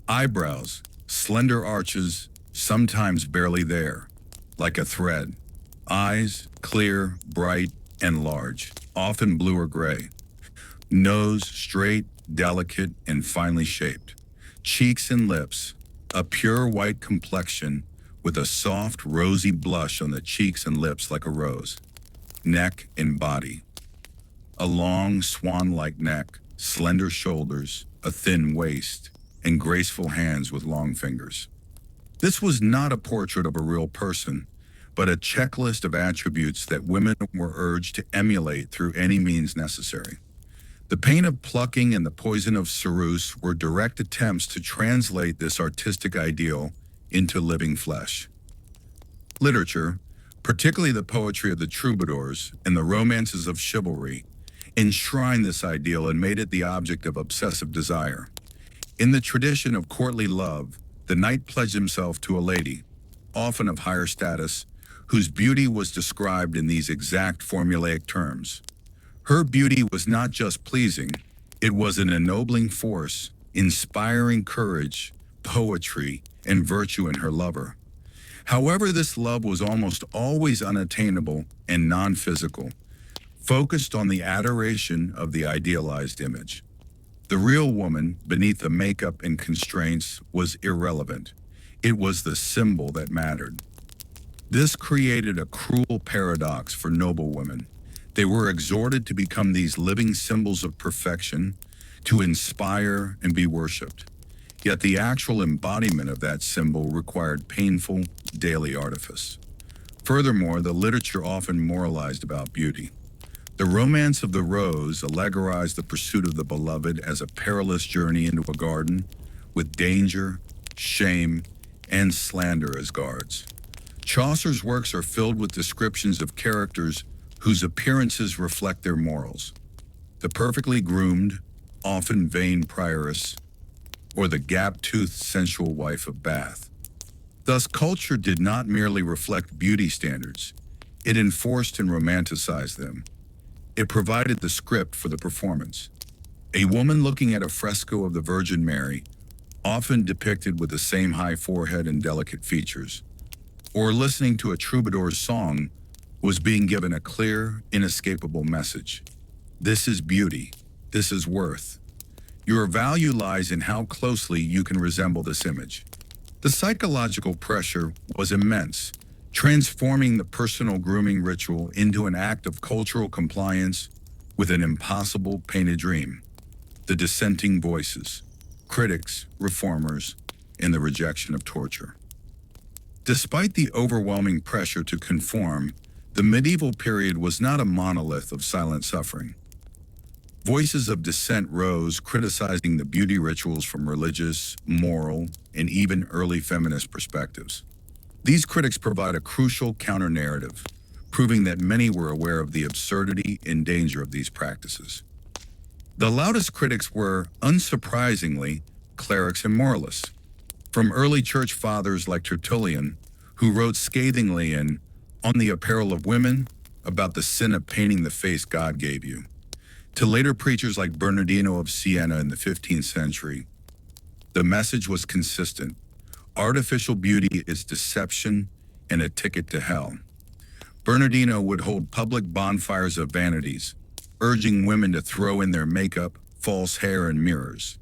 Eyebrows, slender arches, sometimes barely there, like a thread. Eyes, clear, bright, and large, often blue or gray. Nose, straight, delicate, and finely shaped. Cheeks and lips, a pure white complexion with a soft, rosy blush on the cheeks and lips like a rose. Neck and body, a long, swan-like neck, slender shoulders, a thin waist, and graceful hands with long fingers. This was not a portrait of a real person, but a checklist of attributes that women were urged to emulate through any means necessary. The pain of plucking and the poison of ceruse were direct attempts to translate this artistic ideal into living flesh. Literature, particularly the poetry of the troubadours and the romances of chivalry, enshrined this ideal and made it the object of obsessive desire. In the tradition of courtly love, the knight pledged himself to a lady, often of higher status, whose beauty was described in these exact formulaic terms. Her beauty was not just pleasing, it was an ennobling force, inspiring courage, poetry, and virtue in her lover. However, this love was almost always unattainable and non-physical, focused on the adoration of the idealized image. The real woman, beneath the makeup and constraints, was irrelevant. It was the symbol that mattered. This created a cruel paradox for noble women. They were exhorted to become these living symbols of perfection, to inspire and be worshipped. Yet the actual embodiment of that symbol required painful, daily artifice. Furthermore, the literature often moralized about beauty. The Romance of the Rose allegorized the pursuit of the beloved as a perilous journey into a garden, with danger, shame, and slander as guards. Chaucer's works are filled with descriptions of characters whose appearances reflect their morals. The perfectly groomed, often vain prioress, or the gap-toothed sensual wife of Bath. Thus, culture did not merely reflect beauty standards, it enforced and romanticized them. It provided the script for the performance. A woman looking at a fresco of the Virgin Mary, often depicted with the same high forehead and delicate features, or listening to a troubadour's song, was being given a clear, inescapable message. This is beauty. This is worth. Your value lies in how closely you can resemble this image. The psychological pressure was immense, transforming the personal grooming ritual into an act of cultural compliance with an impossible painted dream. The dissenting voices, critics, reformers, and the rejection of torture. Despite the overwhelming pressure to conform, the medieval period was not a monolith of silent suffering. Voices of dissent rose, criticizing the beauty rituals from religious, moral, and even early feminist perspectives. These critics provide a crucial counter-narrative, proving that many were aware of the absurdity and danger of these practices. The loudest critics were, unsurprisingly, clerics and moralists. From early church fathers like Tertullian, who wrote scathingly in On the Apparel of Women about the sin of painting the face God gave you, to later preachers like Bernardino of Siena in the 15th century, the message was consistent. Artificial beauty is deception and a ticket to hell. Bernardino would hold public bonfires of vanities, urging women to throw in their makeup, false hair, and mirrors.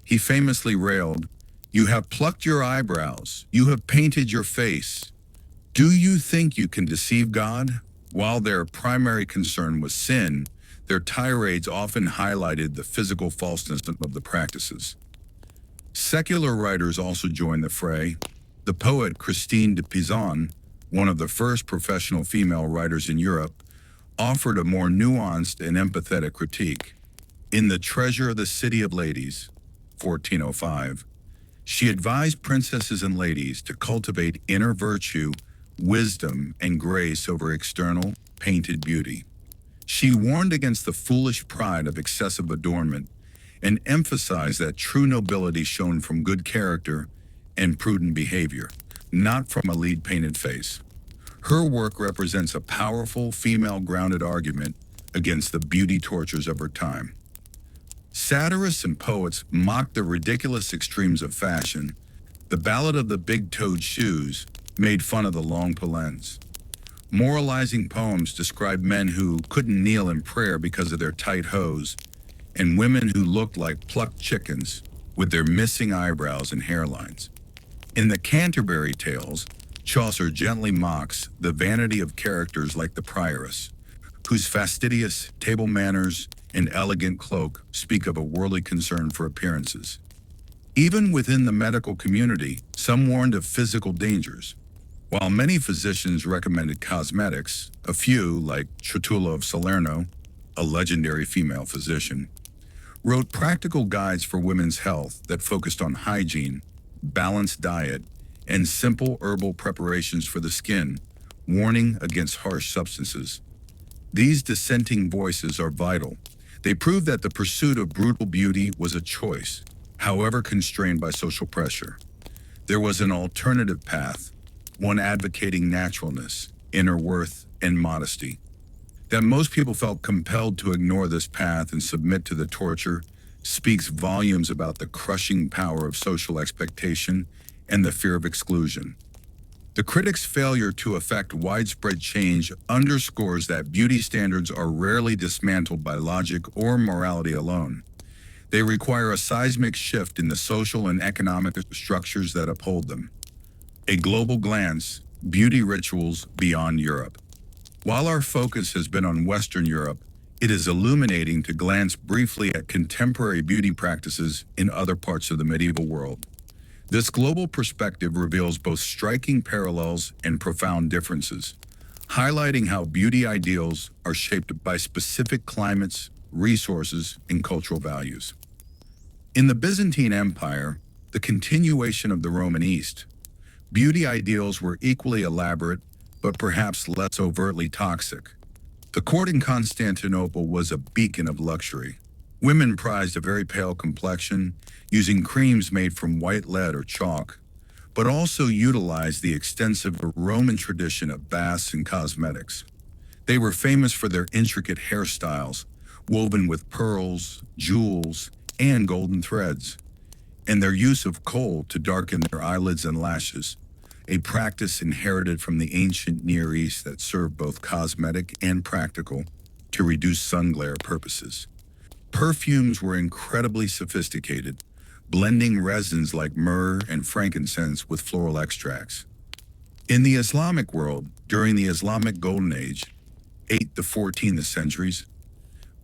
He famously railed, "You have plucked your eyebrows, you have painted your face. Do you think you can deceive God?" While their primary concern was sin, their tirades often highlighted the physical falseness of the practices. Secular writers also joined the fray. The poet Christine de Pizan, one of the first professional female writers in Europe, offered a more nuanced and empathetic critique. In The Treasure of the City of Ladies, 1405, she advised princesses and ladies to cultivate inner virtue, wisdom, and grace over external, painted beauty. She warned against the foolish pride of excessive adornment and emphasized that true nobility shone from good character and prudent behavior, not from a lead-painted face. Her work represents a powerful female-grounded argument against the beauty tortures of her time. Satirists and poets mocked the ridiculous extremes of fashion. The Ballad of the Big-Toed Shoes made fun of the long polens. Moralizing poems described men who couldn't kneel in prayer because of their tight hose, and women who looked like plucked chickens with their missing eyebrows and hairlines. In the Canterbury Tales, Chaucer gently mocks the vanity of characters like the prioress, whose fastidious table manners and elegant cloak speak of a worldly concern for appearances. Even within the medical community, some warned of physical dangers. While many physicians recommended cosmetics, a few, like Trotula of Salerno, a legendary female physician, wrote practical guides for women's health that focused on hygiene, balanced diet, and simple herbal preparations for the skin, warning against harsh substances. These dissenting voices are vital. They prove that the pursuit of brutal beauty was a choice, however constrained by social pressure. There was an alternative path, one advocating naturalness, inner worth, and modesty. That most people felt compelled to ignore this path and submit to the torture speaks volumes about the crushing power of social expectation and the fear of exclusion. The critics' failure to effect widespread change underscores that beauty standards are rarely dismantled by logic or morality alone. They require a seismic shift in the social and economic structures that uphold them. A global glance, beauty rituals beyond Europe. While our focus has been on Western Europe, it is illuminating to glance briefly at contemporary beauty practices in other parts of the medieval world. This global perspective reveals both striking parallels and profound differences, highlighting how beauty ideals are shaped by specific climates, resources, and cultural values. In the Byzantine Empire, the continuation of the Roman East, beauty ideals were equally elaborate, but perhaps less overtly toxic. The court in Constantinople was a beacon of luxury. Women prized a very pale complexion, using creams made from white lead or chalk, but also utilized the extensive Roman tradition of baths and cosmetics. They were famous for their intricate hairstyles, woven with pearls, jewels, and golden threads, and their use of kohl to darken their eyelids and lashes, a practice inherited from the ancient Near East that served both cosmetic and practical to reduce sun glare purposes. Perfumes were incredibly sophisticated, blending resins like myrrh and frankincense with floral extracts. In the Islamic world, during the Islamic Golden Age, 8th to 14th centuries,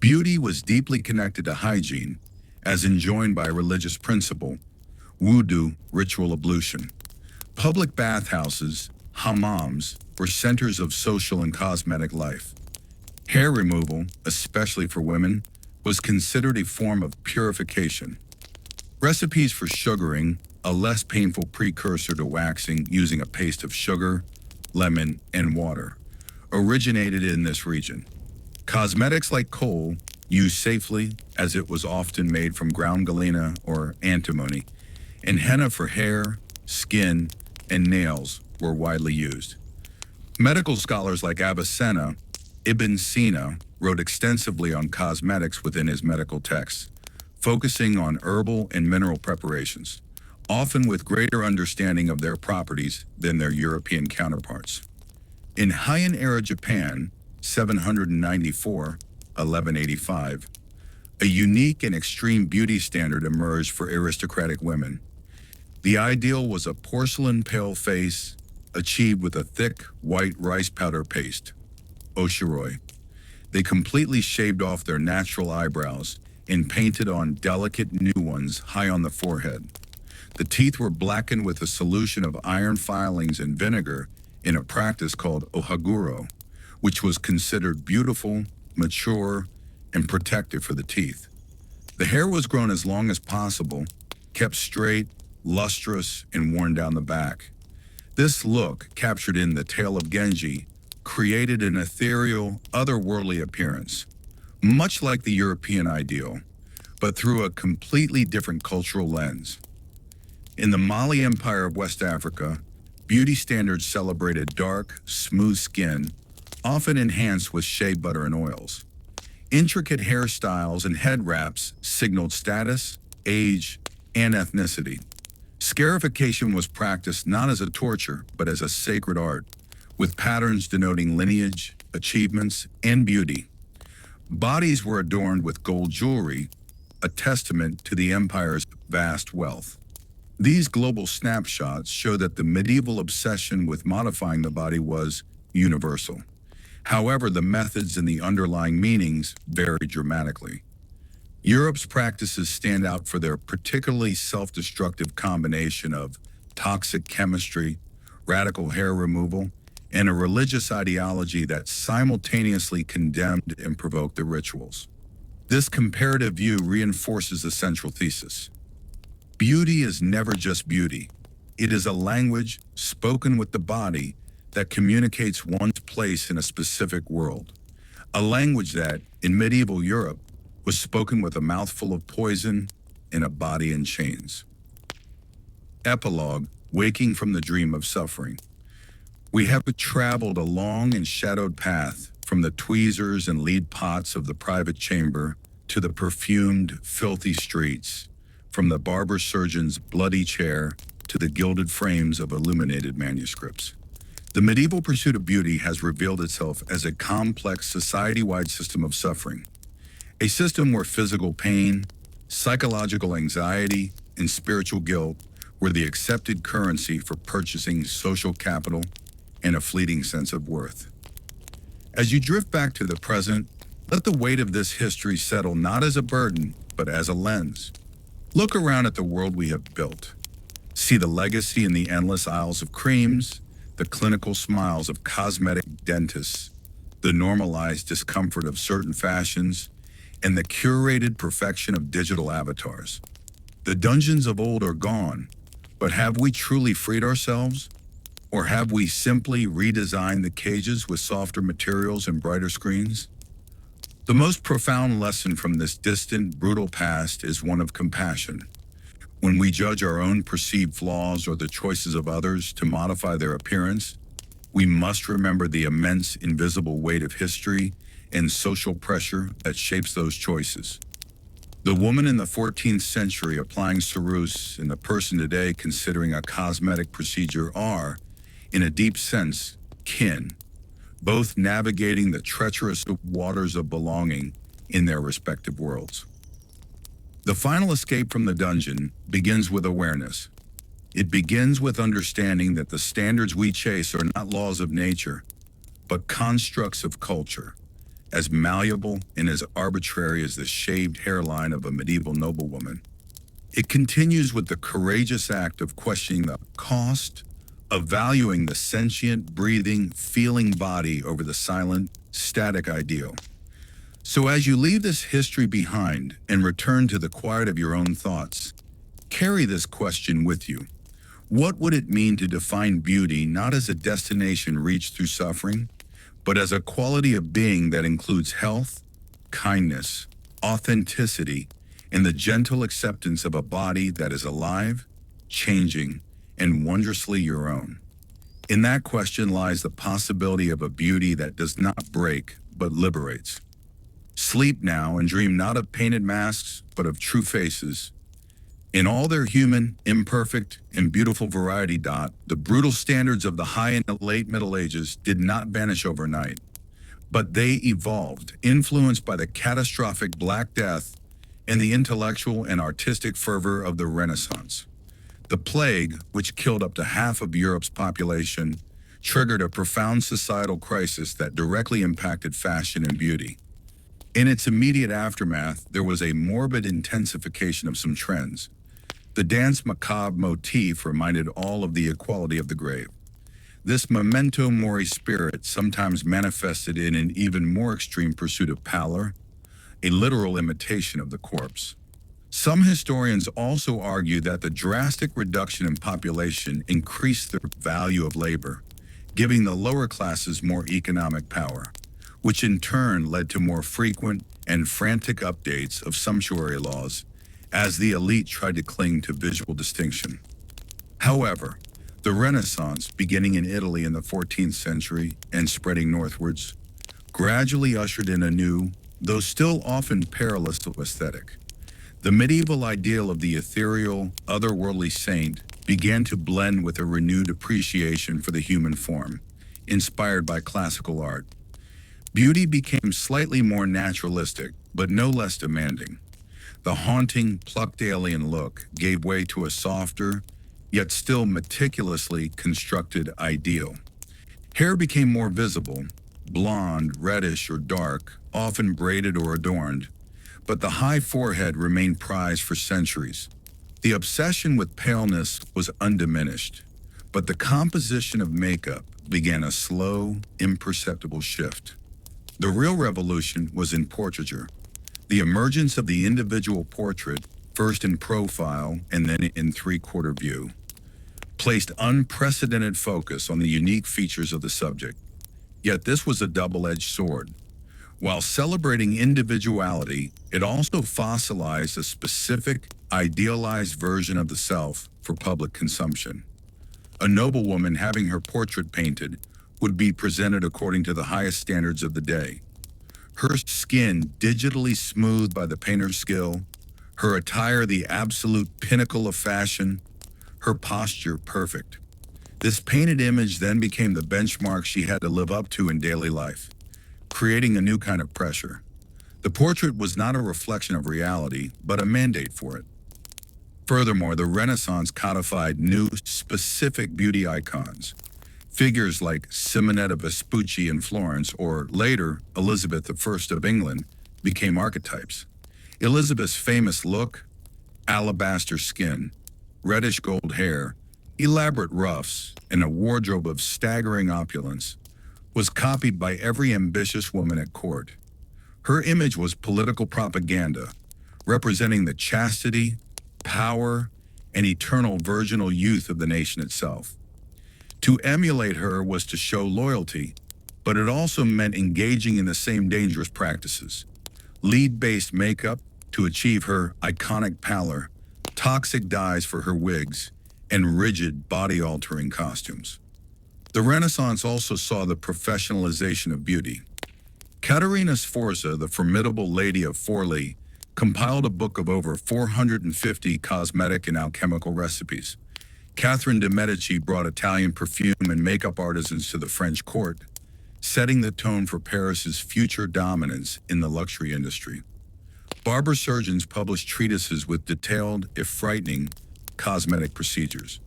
beauty was deeply connected to hygiene, as enjoined by religious principle, wudu, ritual ablution. Public bathhouses, hammams, were centers of social and cosmetic life. Hair removal, especially for women, was considered a form of purification. Recipes for sugaring, a less painful precursor to waxing using a paste of sugar, lemon, and water, originated in this region. Cosmetics like kohl, used safely as it was often made from ground galena or antimony, and henna for hair, skin, and nails were widely used. Medical scholars like Avicenna, Ibn Sina, wrote extensively on cosmetics within his medical texts, focusing on herbal and mineral preparations, often with greater understanding of their properties than their European counterparts. In Heian-era Japan, 794, 1185, a unique and extreme beauty standard emerged for aristocratic women. The ideal was a porcelain pale face achieved with a thick white rice powder paste, oshiroi. They completely shaved off their natural eyebrows and painted on delicate new ones high on the forehead. The teeth were blackened with a solution of iron filings and vinegar in a practice called ohaguro, which was considered beautiful, mature, and protective for the teeth. The hair was grown as long as possible, kept straight, lustrous, and worn down the back. This look, captured in The Tale of Genji, created an ethereal, otherworldly appearance, much like the European ideal, but through a completely different cultural lens. In the Mali Empire of West Africa, beauty standards celebrated dark, smooth skin, often enhanced with shea butter and oils. Intricate hairstyles and head wraps signaled status, age, and ethnicity. Scarification was practiced not as a torture, but as a sacred art, with patterns denoting lineage, achievements, and beauty. Bodies were adorned with gold jewelry, a testament to the empire's vast wealth. These global snapshots show that the medieval obsession with modifying the body was universal. However, the methods and the underlying meanings varied dramatically. Europe's practices stand out for their particularly self-destructive combination of toxic chemistry, radical hair removal, and a religious ideology that simultaneously condemned and provoked the rituals. This comparative view reinforces the central thesis. Beauty is never just beauty. It is a language spoken with the body that communicates one's place in a specific world. A language that, in medieval Europe, was spoken with a mouthful of poison and a body in chains. Epilogue: Waking from the Dream of Suffering. We have traveled a long and shadowed path from the tweezers and lead pots of the private chamber to the perfumed, filthy streets, from the barber surgeon's bloody chair to the gilded frames of illuminated manuscripts. The medieval pursuit of beauty has revealed itself as a complex society-wide system of suffering, a system where physical pain, psychological anxiety, and spiritual guilt were the accepted currency for purchasing social capital and a fleeting sense of worth. As you drift back to the present, let the weight of this history settle not as a burden, but as a lens. Look around at the world we have built. See the legacy in the endless aisles of creams, the clinical smiles of cosmetic dentists, the normalized discomfort of certain fashions, and the curated perfection of digital avatars. The dungeons of old are gone, but have we truly freed ourselves? Or have we simply redesigned the cages with softer materials and brighter screens? The most profound lesson from this distant, brutal past is one of compassion. When we judge our own perceived flaws or the choices of others to modify their appearance, we must remember the immense invisible weight of history and social pressure that shapes those choices. The woman in the 14th century applying ceruse and the person today considering a cosmetic procedure are, in a deep sense, kin, both navigating the treacherous waters of belonging in their respective worlds. The final escape from the dungeon begins with awareness. It begins with understanding that the standards we chase are not laws of nature, but constructs of culture, as malleable and as arbitrary as the shaved hairline of a medieval noblewoman. It continues with the courageous act of questioning the cost of valuing the sentient, breathing, feeling body over the silent, static ideal. So as you leave this history behind and return to the quiet of your own thoughts, carry this question with you. What would it mean to define beauty not as a destination reached through suffering, but as a quality of being that includes health, kindness, authenticity, and the gentle acceptance of a body that is alive, changing, and wondrously your own? In that question lies the possibility of a beauty that does not break, but liberates. Sleep now and dream not of painted masks, but of true faces. In all their human, imperfect, and beautiful variety, the brutal standards of the high and late Middle Ages did not vanish overnight, but they evolved, influenced by the catastrophic Black Death and the intellectual and artistic fervor of the Renaissance. The plague, which killed up to half of Europe's population, triggered a profound societal crisis that directly impacted fashion and beauty. In its immediate aftermath, there was a morbid intensification of some trends. The dance macabre motif reminded all of the equality of the grave. This memento mori spirit sometimes manifested in an even more extreme pursuit of pallor, a literal imitation of the corpse. Some historians also argue that the drastic reduction in population increased the value of labor, giving the lower classes more economic power, which in turn led to more frequent and frantic updates of sumptuary laws as the elite tried to cling to visual distinction. However, the Renaissance, beginning in Italy in the 14th century and spreading northwards, gradually ushered in a new, though still often perilous to aesthetic. The medieval ideal of the ethereal, otherworldly saint began to blend with a renewed appreciation for the human form, inspired by classical art. Beauty became slightly more naturalistic, but no less demanding. The haunting, plucked alien look gave way to a softer, yet still meticulously constructed ideal. Hair became more visible, blonde, reddish, or dark, often braided or adorned, but the high forehead remained prized for centuries. The obsession with paleness was undiminished, but the composition of makeup began a slow, imperceptible shift. The real revolution was in portraiture. The emergence of the individual portrait, first in profile and then in three-quarter view, placed unprecedented focus on the unique features of the subject. Yet this was a double-edged sword. While celebrating individuality, it also fossilized a specific, idealized version of the self for public consumption. A noblewoman having her portrait painted would be presented according to the highest standards of the day. Her skin digitally smoothed by the painter's skill, her attire the absolute pinnacle of fashion, her posture perfect. This painted image then became the benchmark she had to live up to in daily life, creating a new kind of pressure. The portrait was not a reflection of reality, but a mandate for it. Furthermore, the Renaissance codified new, specific beauty icons. Figures like Simonetta Vespucci in Florence, or later Elizabeth I of England, became archetypes. Elizabeth's famous look, alabaster skin, reddish gold hair, elaborate ruffs, and a wardrobe of staggering opulence, was copied by every ambitious woman at court. Her image was political propaganda, representing the chastity, power, and eternal virginal youth of the nation itself. To emulate her was to show loyalty, but it also meant engaging in the same dangerous practices. Lead-based makeup to achieve her iconic pallor, toxic dyes for her wigs, and rigid body-altering costumes. The Renaissance also saw the professionalization of beauty. Caterina Sforza, the formidable Lady of Forlì, compiled a book of over 450 cosmetic and alchemical recipes. Catherine de' Medici brought Italian perfume and makeup artisans to the French court, setting the tone for Paris's future dominance in the luxury industry. Barber surgeons published treatises with detailed, if frightening, cosmetic procedures.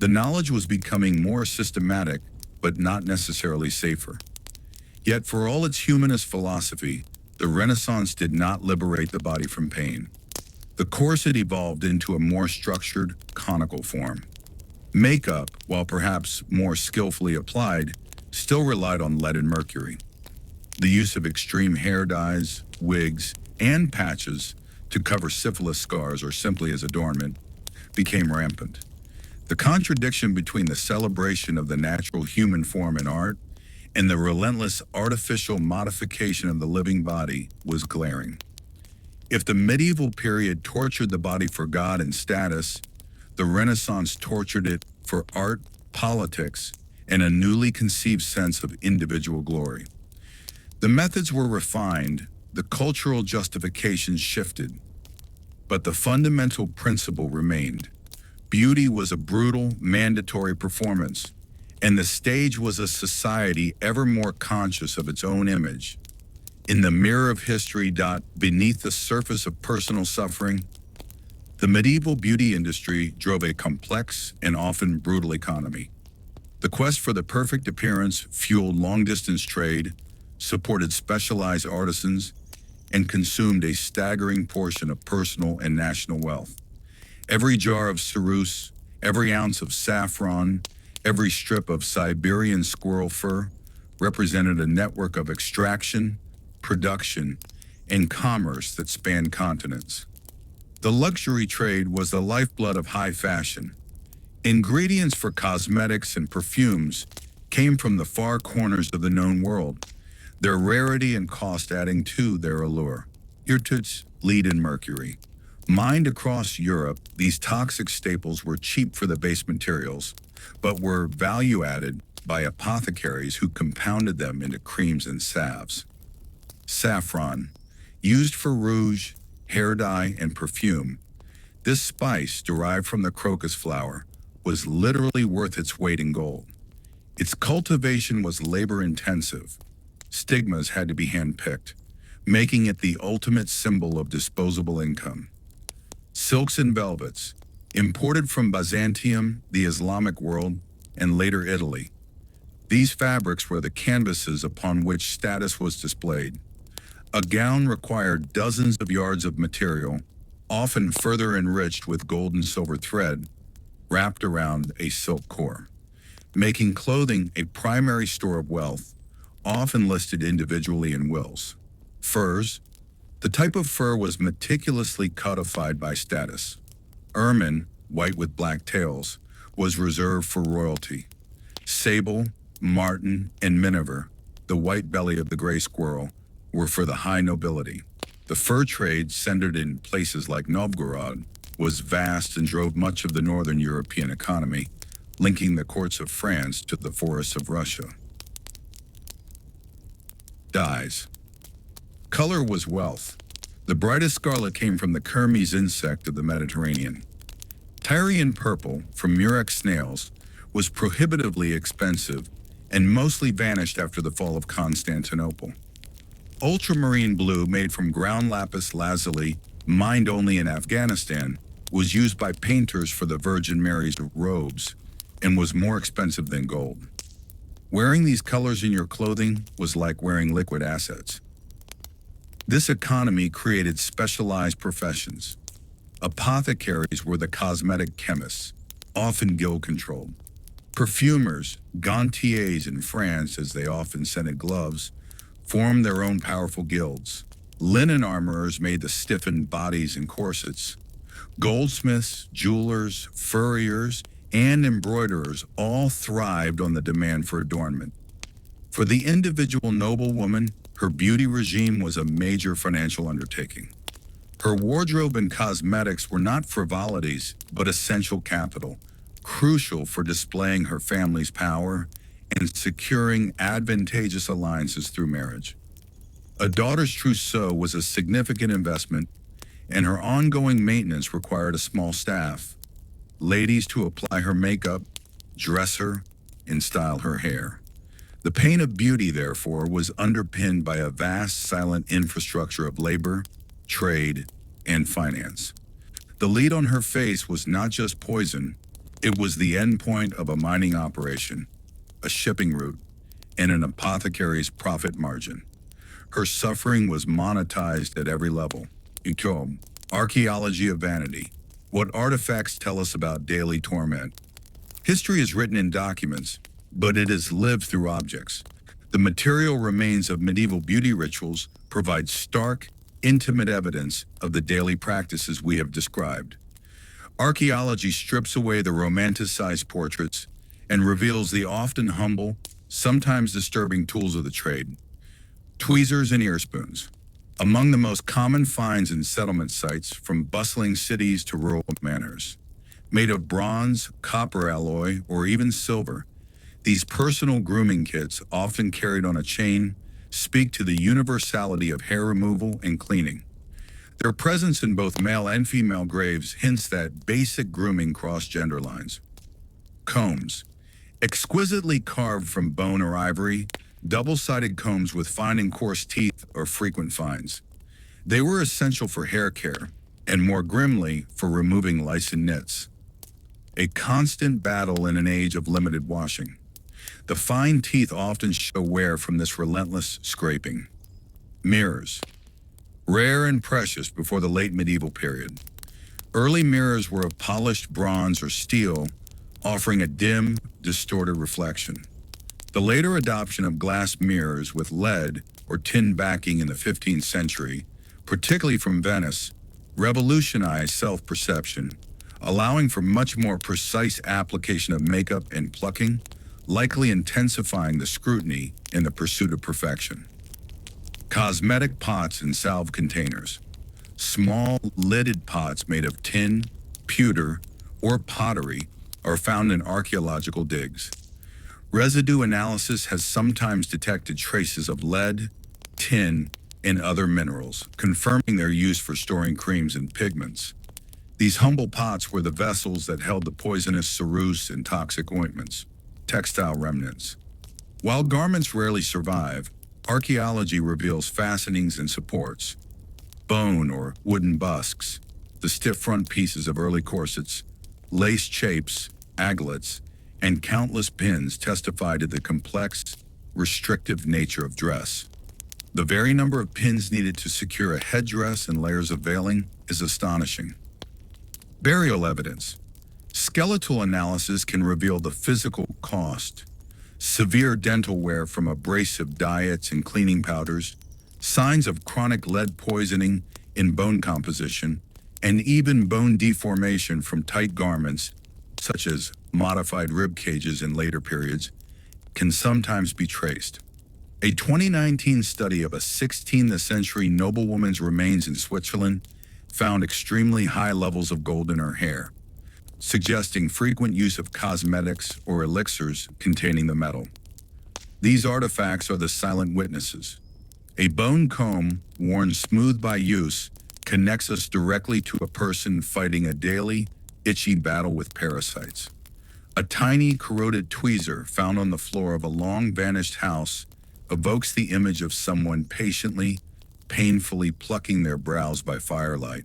The knowledge was becoming more systematic, but not necessarily safer. Yet for all its humanist philosophy, the Renaissance did not liberate the body from pain. The corset evolved into a more structured, conical form. Makeup, while perhaps more skillfully applied, still relied on lead and mercury. The use of extreme hair dyes, wigs, and patches to cover syphilis scars or simply as adornment became rampant. The contradiction between the celebration of the natural human form in art and the relentless artificial modification of the living body was glaring. If the medieval period tortured the body for God and status, the Renaissance tortured it for art, politics, and a newly conceived sense of individual glory. The methods were refined, the cultural justifications shifted, but the fundamental principle remained. Beauty was a brutal, mandatory performance, and the stage was a society ever more conscious of its own image. In the mirror of history, beneath the surface of personal suffering, the medieval beauty industry drove a complex and often brutal economy. The quest for the perfect appearance fueled long-distance trade, supported specialized artisans, and consumed a staggering portion of personal and national wealth. Every jar of ceruse, every ounce of saffron, every strip of Siberian squirrel fur represented a network of extraction, production, and commerce that spanned continents. The luxury trade was the lifeblood of high fashion. Ingredients for cosmetics and perfumes came from the far corners of the known world, their rarity and cost adding to their allure. Irtutz, lead and mercury. Mined across Europe, these toxic staples were cheap for the base materials, but were value-added by apothecaries who compounded them into creams and salves. Saffron, Used for rouge, hair dye, and perfume, this spice, derived from the crocus flower, was literally worth its weight in gold. Its cultivation was labor-intensive. Stigmas had to be hand-picked, making it the ultimate symbol of disposable income. Silks and velvets, imported from Byzantium, the Islamic world, and later Italy. These fabrics were the canvases upon which status was displayed. A gown required dozens of yards of material, often further enriched with gold and silver thread, wrapped around a silk core, making clothing a primary store of wealth, often listed individually in wills. Furs. The type of fur was meticulously codified by status. Ermine, white with black tails, was reserved for royalty. Sable, marten, and miniver, the white belly of the gray squirrel, were for the high nobility. The fur trade, centered in places like Novgorod, was vast and drove much of the northern European economy, linking the courts of France to the forests of Russia. Dyes. Color was wealth. The brightest scarlet came from the kermes insect of the Mediterranean. Tyrian purple, from murex snails, was prohibitively expensive and mostly vanished after the fall of Constantinople. Ultramarine blue, made from ground lapis lazuli, mined only in Afghanistan, was used by painters for the Virgin Mary's robes and was more expensive than gold. Wearing these colors in your clothing was like wearing liquid assets. This economy created specialized professions. Apothecaries were the cosmetic chemists, often guild-controlled. Perfumers, gantiers in France, as they often scented gloves, formed their own powerful guilds. Linen armorers made the stiffened bodies and corsets. Goldsmiths, jewelers, furriers, and embroiderers all thrived on the demand for adornment. For the individual noblewoman, her beauty regime was a major financial undertaking. Her wardrobe and cosmetics were not frivolities, but essential capital, crucial for displaying her family's power and securing advantageous alliances through marriage. A daughter's trousseau was a significant investment, and her ongoing maintenance required a small staff, ladies to apply her makeup, dress her, and style her hair. The pain of beauty, therefore, was underpinned by a vast, silent infrastructure of labor, trade, and finance. The lead on her face was not just poison, it was the endpoint of a mining operation, a shipping route, and an apothecary's profit margin. Her suffering was monetized at every level. Archaeology of vanity. What artifacts tell us about daily torment? History is written in documents, but it is lived through objects. The material remains of medieval beauty rituals provide stark, intimate evidence of the daily practices we have described. Archaeology strips away the romanticized portraits and reveals the often humble, sometimes disturbing tools of the trade. Tweezers and ear spoons. Among the most common finds in settlement sites, from bustling cities to rural manors. Made of bronze, copper alloy, or even silver, these personal grooming kits, often carried on a chain, speak to the universality of hair removal and cleaning. Their presence in both male and female graves hints that basic grooming crossed gender lines. Combs. Exquisitely carved from bone or ivory, double-sided combs with fine and coarse teeth are frequent finds. They were essential for hair care, and more grimly, for removing lice and nits. A constant battle in an age of limited washing. The fine teeth often show wear from this relentless scraping. Mirrors. Rare and precious before the late medieval period. Early mirrors were of polished bronze or steel, offering a dim, distorted reflection. The later adoption of glass mirrors with lead or tin backing in the 15th century, particularly from Venice, revolutionized self-perception, allowing for much more precise application of makeup and plucking, likely intensifying the scrutiny in the pursuit of perfection. Cosmetic pots and salve containers. Small, lidded pots made of tin, pewter, or pottery are found in archaeological digs. Residue analysis has sometimes detected traces of lead, tin, and other minerals, confirming their use for storing creams and pigments. These humble pots were the vessels that held the poisonous ceruse and toxic ointments, textile remnants. While garments rarely survive, archaeology reveals fastenings and supports. Bone or wooden busks, the stiff front pieces of early corsets, lace chapes, aglets, and countless pins testify to the complex, restrictive nature of dress. The very number of pins needed to secure a headdress and layers of veiling is astonishing. Burial evidence. Skeletal analysis can reveal the physical cost. Severe dental wear from abrasive diets and cleaning powders, signs of chronic lead poisoning in bone composition, and even bone deformation from tight garments, such as modified rib cages in later periods, can sometimes be traced. A 2019 study of a 16th century noblewoman's remains in Switzerland found extremely high levels of gold in her hair, suggesting frequent use of cosmetics or elixirs containing the metal. These artifacts are the silent witnesses. A bone comb, worn smooth by use, connects us directly to a person fighting a daily, itchy battle with parasites. A tiny, corroded tweezer found on the floor of a long-vanished house evokes the image of someone patiently, painfully plucking their brows by firelight.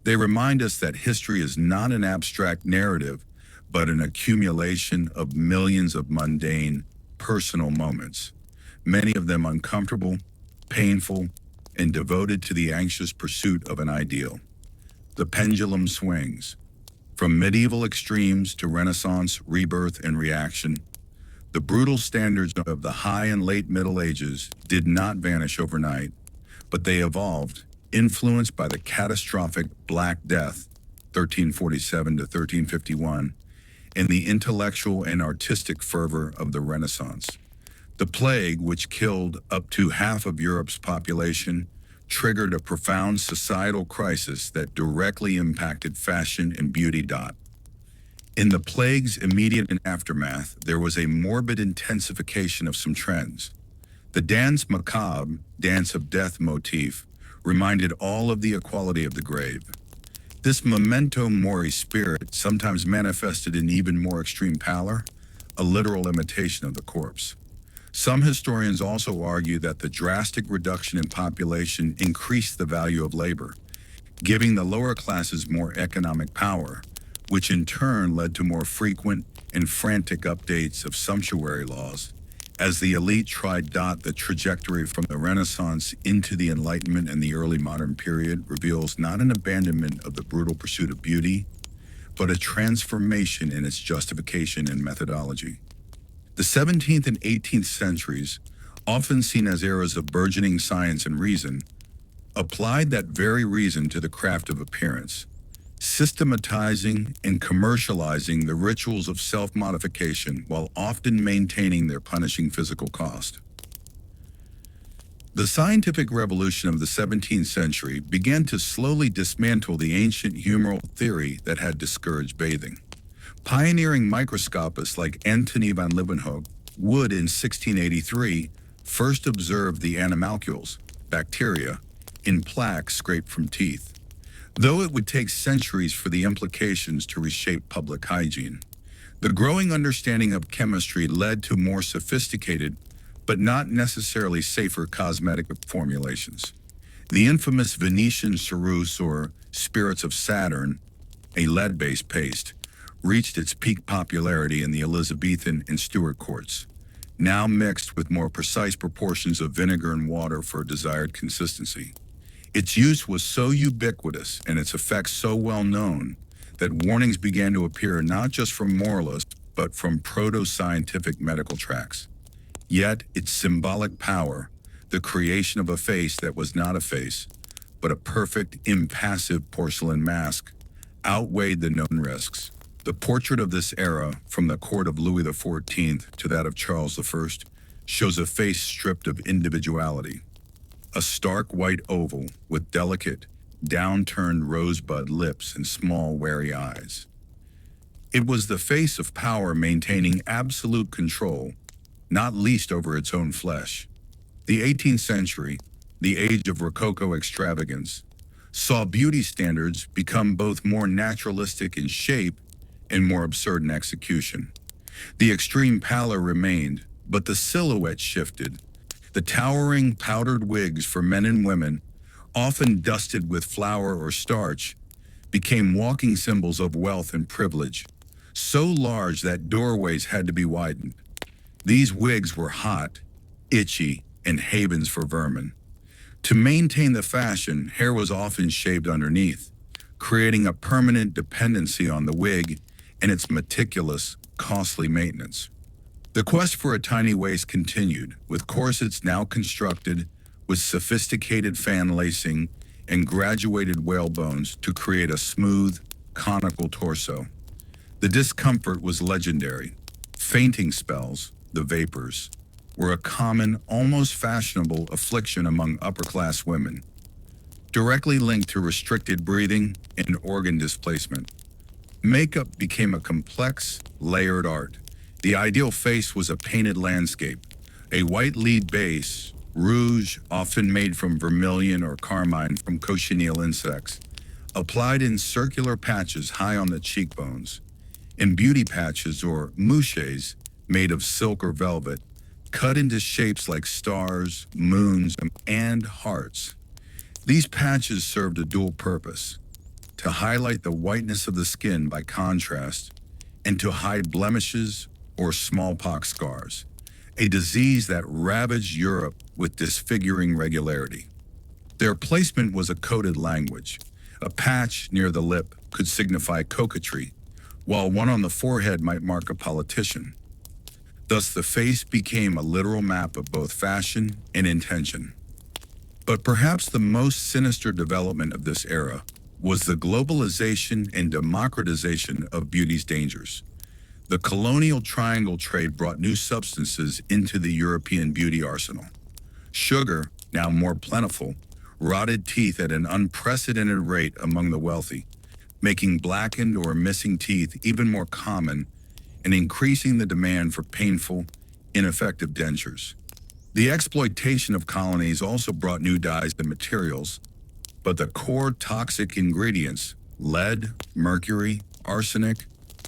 They remind us that history is not an abstract narrative, but an accumulation of millions of mundane, personal moments, many of them uncomfortable, painful, and devoted to the anxious pursuit of an ideal. The pendulum swings. From medieval extremes to Renaissance, rebirth, and reaction, the brutal standards of the high and late Middle Ages did not vanish overnight, but they evolved, influenced by the catastrophic Black Death, 1347 to 1351, and the intellectual and artistic fervor of the Renaissance. The plague, which killed up to half of Europe's population, triggered a profound societal crisis that directly impacted fashion and beauty. In the plague's immediate aftermath, there was a morbid intensification of some trends. The dance macabre, dance of death motif, reminded all of the equality of the grave. This memento mori spirit sometimes manifested in even more extreme pallor, a literal imitation of the corpse. Some historians also argue that the drastic reduction in population increased the value of labor, giving the lower classes more economic power, which in turn led to more frequent and frantic updates of sumptuary laws, as the elite tried. The trajectory from the Renaissance into the Enlightenment and the early modern period reveals not an abandonment of the brutal pursuit of beauty, but a transformation in its justification and methodology. The 17th and 18th centuries, often seen as eras of burgeoning science and reason, applied that very reason to the craft of appearance, systematizing and commercializing the rituals of self-modification while often maintaining their punishing physical cost. The scientific revolution of the 17th century began to slowly dismantle the ancient humoral theory that had discouraged bathing. Pioneering microscopists like Antony van Leeuwenhoek would, in 1683, first observe the animalcules, bacteria, in plaques scraped from teeth, though it would take centuries for the implications to reshape public hygiene. The growing understanding of chemistry led to more sophisticated, but not necessarily safer cosmetic formulations. The infamous Venetian ceruse, or spirits of Saturn, a lead-based paste, reached its peak popularity in the Elizabethan and Stuart courts, now mixed with more precise proportions of vinegar and water for a desired consistency. Its use was so ubiquitous and its effects so well known that warnings began to appear not just from moralists, but from proto-scientific medical tracts. Yet its symbolic power, the creation of a face that was not a face, but a perfect, impassive porcelain mask, outweighed the known risks. The portrait of this era, from the court of Louis XIV to that of Charles I, shows a face stripped of individuality. A stark white oval with delicate, downturned rosebud lips and small, wary eyes. It was the face of power maintaining absolute control, not least over its own flesh. The 18th century, the age of Rococo extravagance, saw beauty standards become both more naturalistic in shape and more absurd in execution. The extreme pallor remained, but the silhouette shifted. The towering powdered wigs for men and women, often dusted with flour or starch, became walking symbols of wealth and privilege, so large that doorways had to be widened. These wigs were hot, itchy, and havens for vermin. To maintain the fashion, hair was often shaved underneath, creating a permanent dependency on the wig and its meticulous, costly maintenance. The quest for a tiny waist continued, with corsets now constructed with sophisticated fan lacing and graduated whalebones to create a smooth, conical torso. The discomfort was legendary. Fainting spells, the vapors, were a common, almost fashionable affliction among upper-class women, directly linked to restricted breathing and organ displacement. Makeup became a complex, layered art. The ideal face was a painted landscape, a white lead base, rouge, often made from vermilion or carmine from cochineal insects, applied in circular patches high on the cheekbones, and beauty patches or mouches made of silk or velvet, cut into shapes like stars, moons, and hearts. These patches served a dual purpose: to highlight the whiteness of the skin by contrast, and to hide blemishes or smallpox scars, a disease that ravaged Europe with disfiguring regularity. Their placement was a coded language. A patch near the lip could signify coquetry, while one on the forehead might mark a politician. Thus, the face became a literal map of both fashion and intention. But perhaps the most sinister development of this era was the globalization and democratization of beauty's dangers. The colonial triangle trade brought new substances into the European beauty arsenal. Sugar, now more plentiful, rotted teeth at an unprecedented rate among the wealthy, making blackened or missing teeth even more common and increasing the demand for painful, ineffective dentures. The exploitation of colonies also brought new dyes and materials, but the core toxic ingredients, lead, mercury, arsenic,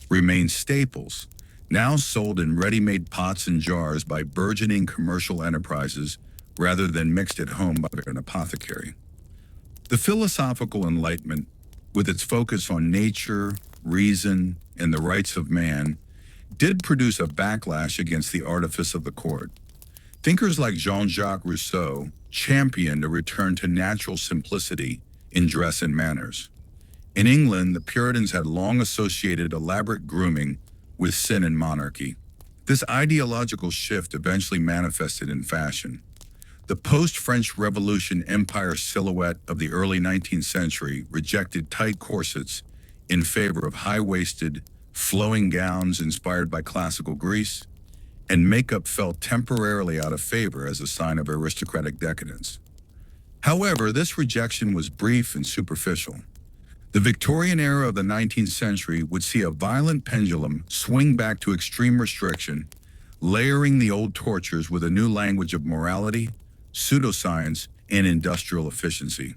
remain staples, now sold in ready-made pots and jars by burgeoning commercial enterprises rather than mixed at home by an apothecary. The philosophical Enlightenment, with its focus on nature, reason, and the rights of man, did produce a backlash against the artifice of the court. Thinkers like Jean-Jacques Rousseau championed a return to natural simplicity in dress and manners. In England, the Puritans had long associated elaborate grooming with sin and monarchy. This ideological shift eventually manifested in fashion. The post-French Revolution empire silhouette of the early 19th century rejected tight corsets in favor of high-waisted, flowing gowns inspired by classical Greece, and makeup fell temporarily out of favor as a sign of aristocratic decadence. However, this rejection was brief and superficial. The Victorian era of the 19th century would see a violent pendulum swing back to extreme restriction, layering the old tortures with a new language of morality, pseudoscience, and industrial efficiency.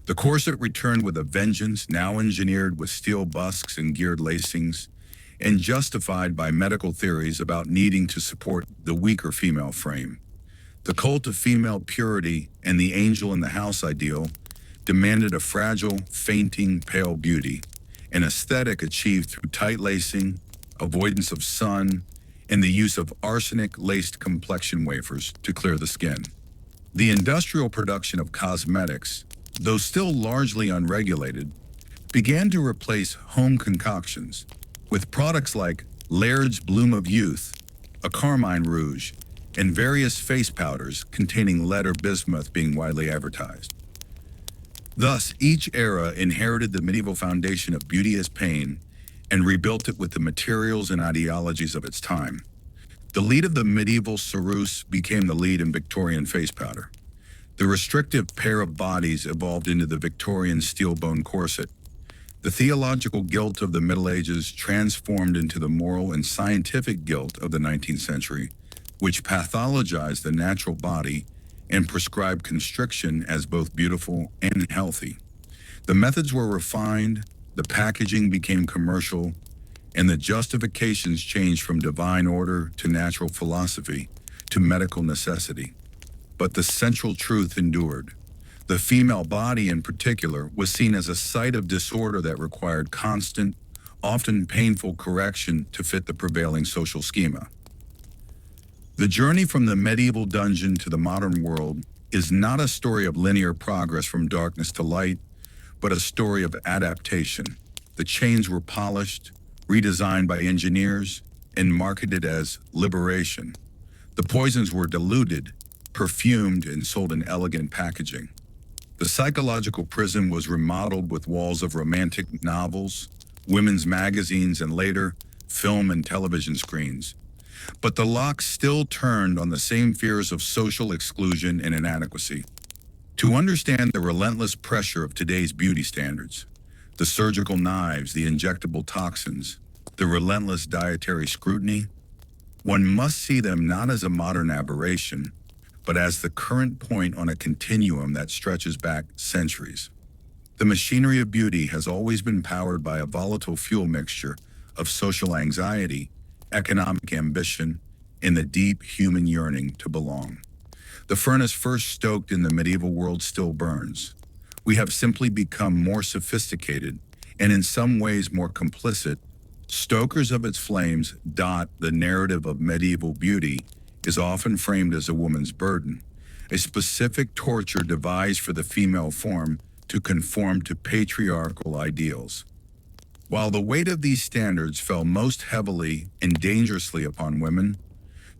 The corset returned with a vengeance, now engineered with steel busks and geared lacings, and justified by medical theories about needing to support the weaker female frame. The cult of female purity and the angel in the house ideal demanded a fragile, fainting, pale beauty, an aesthetic achieved through tight lacing, avoidance of sun, and the use of arsenic-laced complexion wafers to clear the skin. The industrial production of cosmetics, though still largely unregulated, began to replace home concoctions, with products like Laird's Bloom of Youth, a carmine rouge, and various face powders containing lead or bismuth being widely advertised. Thus, each era inherited the medieval foundation of beauty as pain and rebuilt it with the materials and ideologies of its time. The lead of the medieval ceruse became the lead in Victorian face powder. The restrictive pair of bodies evolved into the Victorian steel-bone corset. The theological guilt of the Middle Ages transformed into the moral and scientific guilt of the 19th century, which pathologized the natural body and prescribed constriction as both beautiful and healthy. The methods were refined, the packaging became commercial, and the justifications changed from divine order to natural philosophy to medical necessity. But the central truth endured. The female body, in particular, was seen as a site of disorder that required constant, often painful correction to fit the prevailing social schema. The journey from the medieval dungeon to the modern world is not a story of linear progress from darkness to light, but a story of adaptation. The chains were polished, redesigned by engineers, and marketed as liberation. The poisons were diluted, perfumed, and sold in elegant packaging. The psychological prison was remodeled with walls of romantic novels, women's magazines, and later, film and television screens. But the lock still turned on the same fears of social exclusion and inadequacy. To understand the relentless pressure of today's beauty standards, the surgical knives, the injectable toxins, the relentless dietary scrutiny, one must see them not as a modern aberration, but as the current point on a continuum that stretches back centuries. The machinery of beauty has always been powered by a volatile fuel mixture of social anxiety, economic ambition, and the deep human yearning to belong. The furnace first stoked in the medieval world still burns. We have simply become more sophisticated and in some ways more complicit. Stokers of its flames. The narrative of medieval beauty is often framed as a woman's burden, a specific torture devised for the female form to conform to patriarchal ideals. While the weight of these standards fell most heavily and dangerously upon women,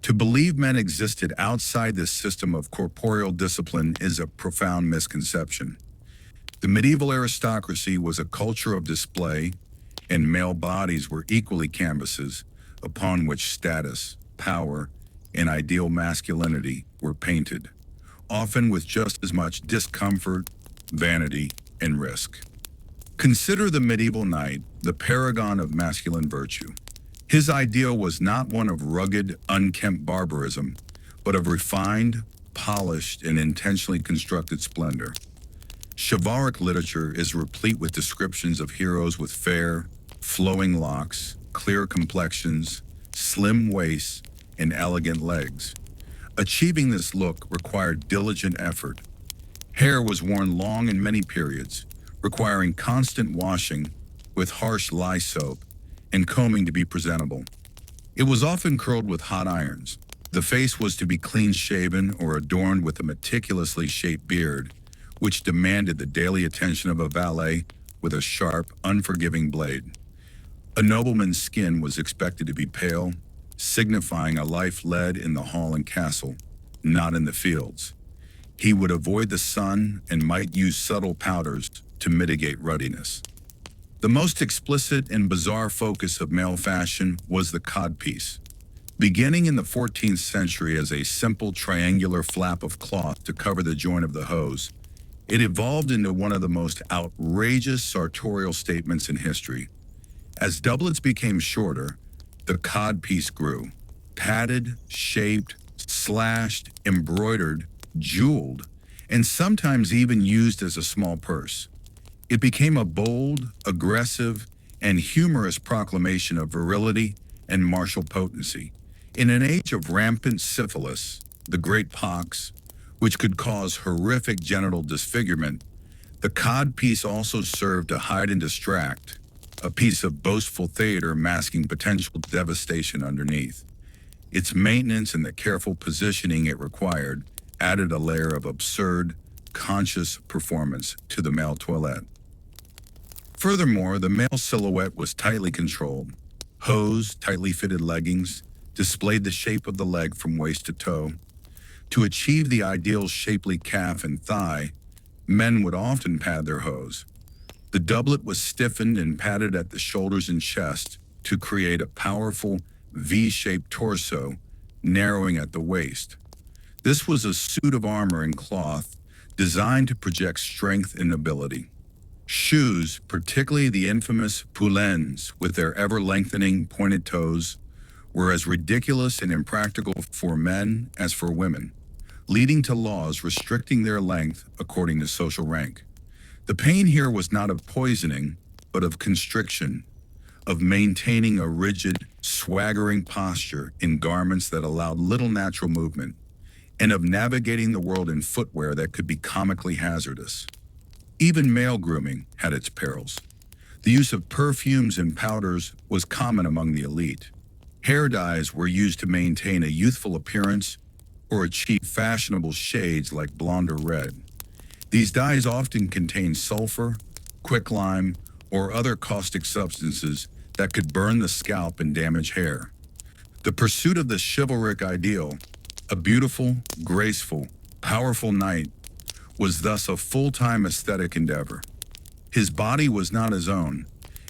to believe men existed outside this system of corporeal discipline is a profound misconception. The medieval aristocracy was a culture of display, and male bodies were equally canvases upon which status, power, and ideal masculinity were painted, often with just as much discomfort, vanity, and risk. Consider the medieval knight, the paragon of masculine virtue. His ideal was not one of rugged, unkempt barbarism, but of refined, polished, and intentionally constructed splendor. Chivalric literature is replete with descriptions of heroes with fair, flowing locks, clear complexions, slim waists, and elegant legs. Achieving this look required diligent effort. Hair was worn long in many periods, requiring constant washing with harsh lye soap and combing to be presentable. It was often curled with hot irons. The face was to be clean-shaven or adorned with a meticulously shaped beard, which demanded the daily attention of a valet with a sharp, unforgiving blade. A nobleman's skin was expected to be pale, signifying a life led in the hall and castle, not in the fields. He would avoid the sun and might use subtle powders to mitigate ruddiness. The most explicit and bizarre focus of male fashion was the codpiece. Beginning in the 14th century as a simple triangular flap of cloth to cover the joint of the hose, it evolved into one of the most outrageous sartorial statements in history. As doublets became shorter, the codpiece grew, padded, shaped, slashed, embroidered, jeweled, and sometimes even used as a small purse. It became a bold, aggressive, and humorous proclamation of virility and martial potency. In an age of rampant syphilis, the great pox, which could cause horrific genital disfigurement, the codpiece also served to hide and distract, a piece of boastful theater masking potential devastation underneath. Its maintenance and the careful positioning it required added a layer of absurd, conscious performance to the male toilette. Furthermore, the male silhouette was tightly controlled. Hose, tightly fitted leggings, displayed the shape of the leg from waist to toe. To achieve the ideal shapely calf and thigh, men would often pad their hose. The doublet was stiffened and padded at the shoulders and chest to create a powerful V-shaped torso, narrowing at the waist. This was a suit of armor in cloth designed to project strength and nobility. Shoes, particularly the infamous poulaines with their ever-lengthening pointed toes, were as ridiculous and impractical for men as for women. leading to laws restricting their length according to social rank. The pain here was not of poisoning, but of constriction, of maintaining a rigid, swaggering posture in garments that allowed little natural movement, and of navigating the world in footwear that could be comically hazardous. Even male grooming had its perils. The use of perfumes and powders was common among the elite. Hair dyes were used to maintain a youthful appearance or achieve fashionable shades like blonde or red. These dyes often contained sulfur, quicklime, or other caustic substances that could burn the scalp and damage hair. The pursuit of the chivalric ideal, a beautiful, graceful, powerful knight, was thus a full-time aesthetic endeavor. His body was not his own.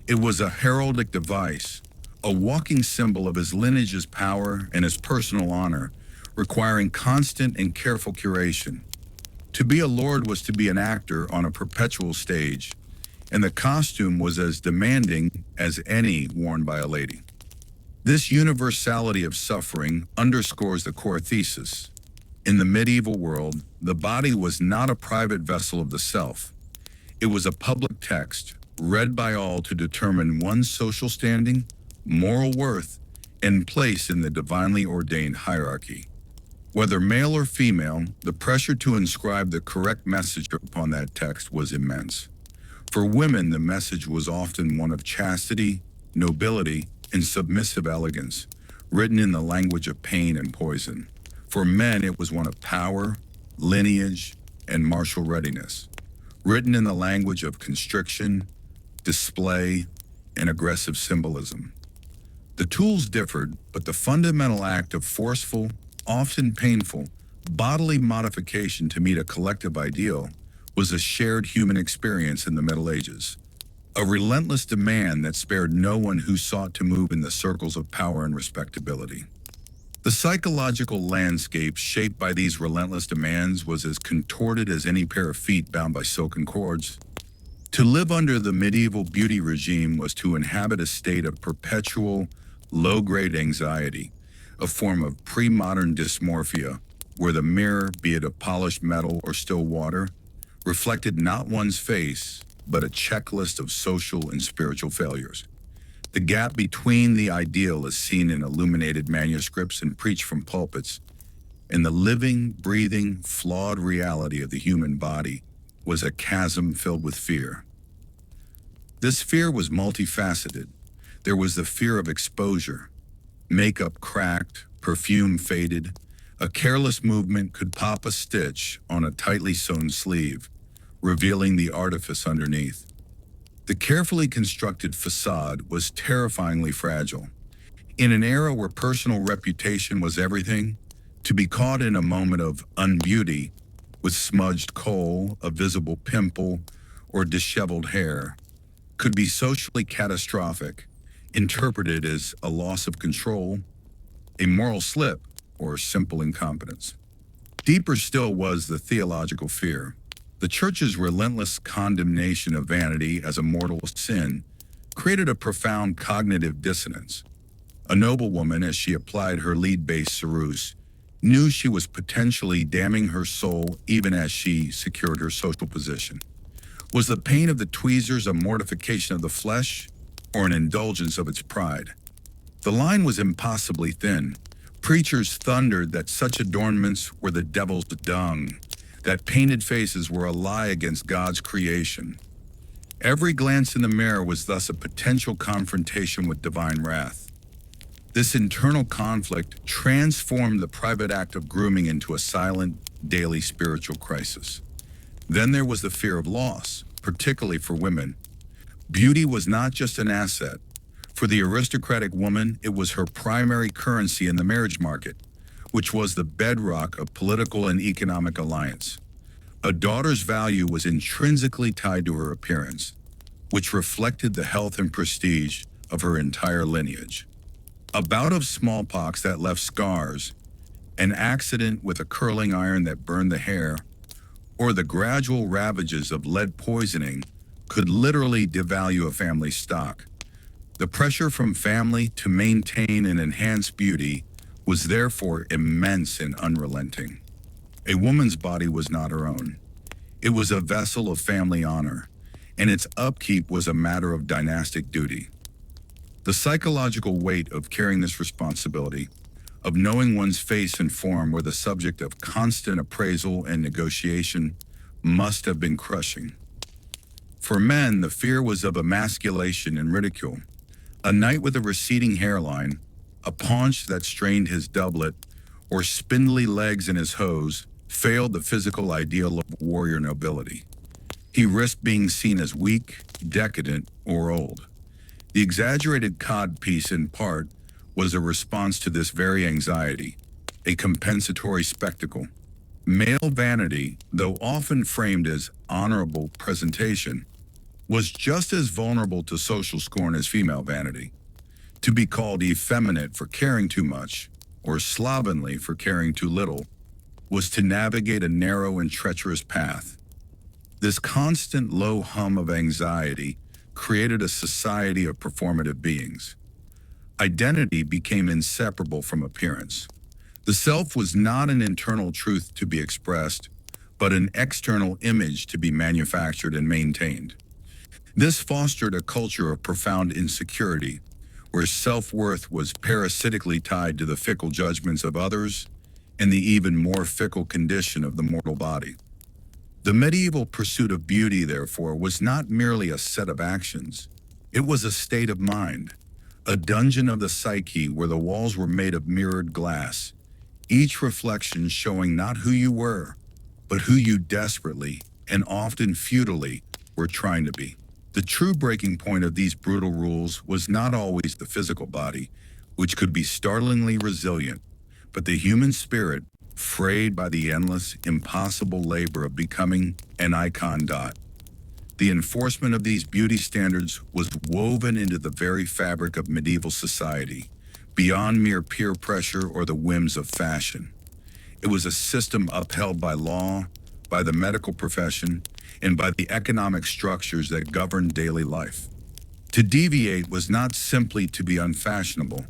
It was a heraldic device, a walking symbol of his lineage's power and his personal honor, requiring constant and careful curation. To be a lord was to be an actor on a perpetual stage, and the costume was as demanding as any worn by a lady. This universality of suffering underscores the core thesis. In the medieval world, the body was not a private vessel of the self. It was a public text, read by all to determine one's social standing, moral worth, and place in the divinely ordained hierarchy. Whether male or female, the pressure to inscribe the correct message upon that text was immense. For women, the message was often one of chastity, nobility, and submissive elegance, written in the language of pain and poison. For men, it was one of power, lineage, and martial readiness, written in the language of constriction, display, and aggressive symbolism. The tools differed, but the fundamental act of forceful, often painful, bodily modification to meet a collective ideal was a shared human experience in the Middle Ages, a relentless demand that spared no one who sought to move in the circles of power and respectability. The psychological landscape shaped by these relentless demands was as contorted as any pair of feet bound by silken cords. To live under the medieval beauty regime was to inhabit a state of perpetual, low-grade anxiety, a form of pre-modern dysmorphia, where the mirror, be it of polished metal or still water, reflected not one's face, but a checklist of social and spiritual failures. The gap between the ideal as seen in illuminated manuscripts and preached from pulpits, and the living, breathing, flawed reality of the human body was a chasm filled with fear. This fear was multifaceted. There was the fear of exposure. Makeup cracked, perfume faded. A careless movement could pop a stitch on a tightly sewn sleeve, revealing the artifice underneath. The carefully constructed facade was terrifyingly fragile. In an era where personal reputation was everything, to be caught in a moment of unbeauty with smudged coal, a visible pimple, or disheveled hair could be socially catastrophic, interpreted as a loss of control, a moral slip, or simple incompetence. Deeper still was the theological fear. The Church's relentless condemnation of vanity as a mortal sin created a profound cognitive dissonance. A noblewoman, as she applied her lead-based ceruse, knew she was potentially damning her soul even as she secured her social position. Was the pain of the tweezers a mortification of the flesh or an indulgence of its pride? The line was impossibly thin. Preachers thundered that such adornments were the devil's dung, that painted faces were a lie against God's creation. Every glance in the mirror was thus a potential confrontation with divine wrath. This internal conflict transformed the private act of grooming into a silent, daily spiritual crisis. Then there was the fear of loss, particularly for women. Beauty was not just an asset. For the aristocratic woman, it was her primary currency in the marriage market, which was the bedrock of political and economic alliance. A daughter's value was intrinsically tied to her appearance, which reflected the health and prestige of her entire lineage. A bout of smallpox that left scars, an accident with a curling iron that burned the hair, or the gradual ravages of lead poisoning could literally devalue a family's stock. The pressure from family to maintain and enhance beauty was therefore immense and unrelenting. A woman's body was not her own. It was a vessel of family honor, and its upkeep was a matter of dynastic duty. The psychological weight of carrying this responsibility, of knowing one's face and form were the subject of constant appraisal and negotiation, must have been crushing. For men, the fear was of emasculation and ridicule. A knight with a receding hairline, a paunch that strained his doublet, or spindly legs in his hose, failed the physical ideal of warrior nobility. He risked being seen as weak, decadent, or old. The exaggerated codpiece, in part, was a response to this very anxiety, a compensatory spectacle. Male vanity, though often framed as honorable presentation, was just as vulnerable to social scorn as female vanity. To be called effeminate for caring too much, or slovenly for caring too little, was to navigate a narrow and treacherous path. This constant low hum of anxiety created a society of performative beings. Identity became inseparable from appearance. The self was not an internal truth to be expressed, but an external image to be manufactured and maintained. This fostered a culture of profound insecurity, where self-worth was parasitically tied to the fickle judgments of others and the even more fickle condition of the mortal body. The medieval pursuit of beauty, therefore, was not merely a set of actions. It was a state of mind, a dungeon of the psyche where the walls were made of mirrored glass, each reflection showing not who you were, but who you desperately, and often futilely, were trying to be. The true breaking point of these brutal rules was not always the physical body, which could be startlingly resilient, but the human spirit, frayed by the endless, impossible labor of becoming an icon. The enforcement of these beauty standards was woven into the very fabric of medieval society, beyond mere peer pressure or the whims of fashion. It was a system upheld by law, by the medical profession, and by the economic structures that governed daily life. To deviate was not simply to be unfashionable.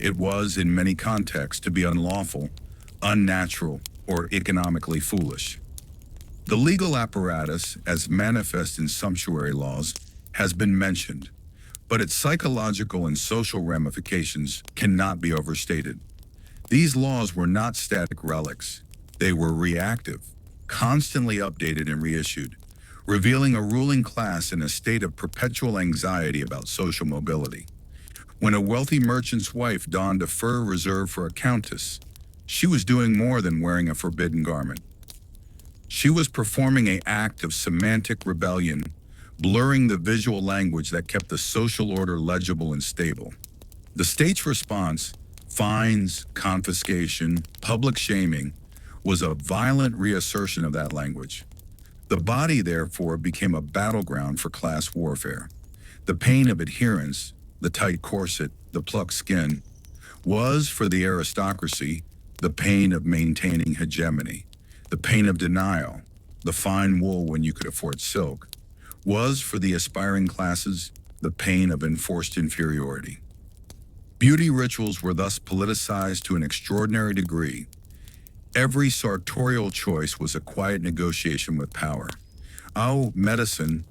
It was, in many contexts, to be unlawful, unnatural, or economically foolish. The legal apparatus, as manifest in sumptuary laws, has been mentioned, but its psychological and social ramifications cannot be overstated. These laws were not static relics. They were reactive, constantly updated and reissued, revealing a ruling class in a state of perpetual anxiety about social mobility. When a wealthy merchant's wife donned a fur reserved for a countess, she was doing more than wearing a forbidden garment. She was performing an act of semantic rebellion, blurring the visual language that kept the social order legible and stable. The state's response, fines, confiscation, public shaming, was a violent reassertion of that language. The body, therefore, became a battleground for class warfare. The pain of adherence, the tight corset, the plucked skin, was, for the aristocracy, the pain of maintaining hegemony. The pain of denial, the fine wool when you could afford silk, was, for the aspiring classes, the pain of enforced inferiority. Beauty rituals were thus politicized to an extraordinary degree. Every sartorial choice was a quiet negotiation with power. Our medicine,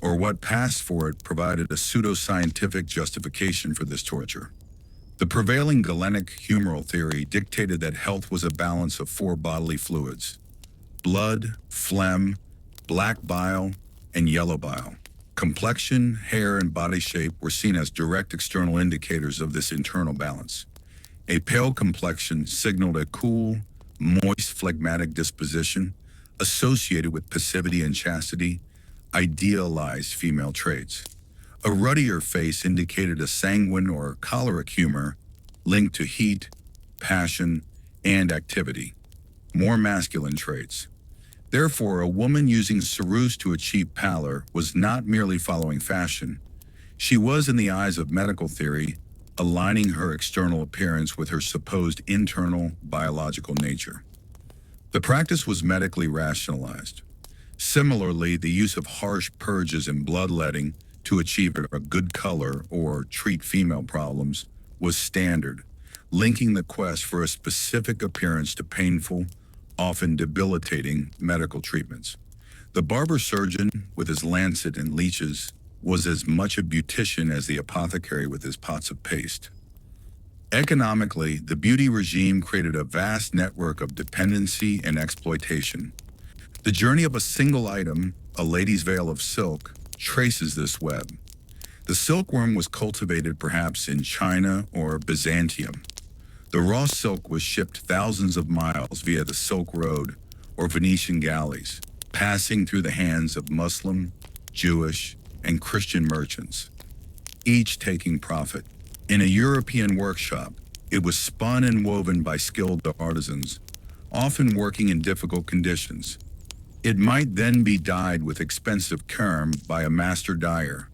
or what passed for it, provided a pseudo-scientific justification for this torture. The prevailing Galenic humoral theory dictated that health was a balance of four bodily fluids: blood, phlegm, black bile, and yellow bile. Complexion, hair, and body shape were seen as direct external indicators of this internal balance. A pale complexion signaled a cool, moist, phlegmatic disposition associated with passivity and chastity, idealized female traits. A ruddier face indicated a sanguine or choleric humor linked to heat, passion, and activity, more masculine traits. Therefore, a woman using ceruse to achieve pallor was not merely following fashion. She was, in the eyes of medical theory, aligning her external appearance with her supposed internal biological nature. The practice was medically rationalized. Similarly, the use of harsh purges and bloodletting to achieve a good color or treat female problems was standard, linking the quest for a specific appearance to painful, often debilitating medical treatments. The barber surgeon, with his lancet and leeches, was as much a beautician as the apothecary with his pots of paste. Economically, the beauty regime created a vast network of dependency and exploitation. The journey of a single item, a lady's veil of silk, traces this web. The silkworm was cultivated perhaps in China or Byzantium. The raw silk was shipped thousands of miles via the Silk Road or Venetian galleys, passing through the hands of Muslim, Jewish, and Christian merchants, each taking profit. In a European workshop, it was spun and woven by skilled artisans, often working in difficult conditions. It might then be dyed with expensive kerm by a master dyer,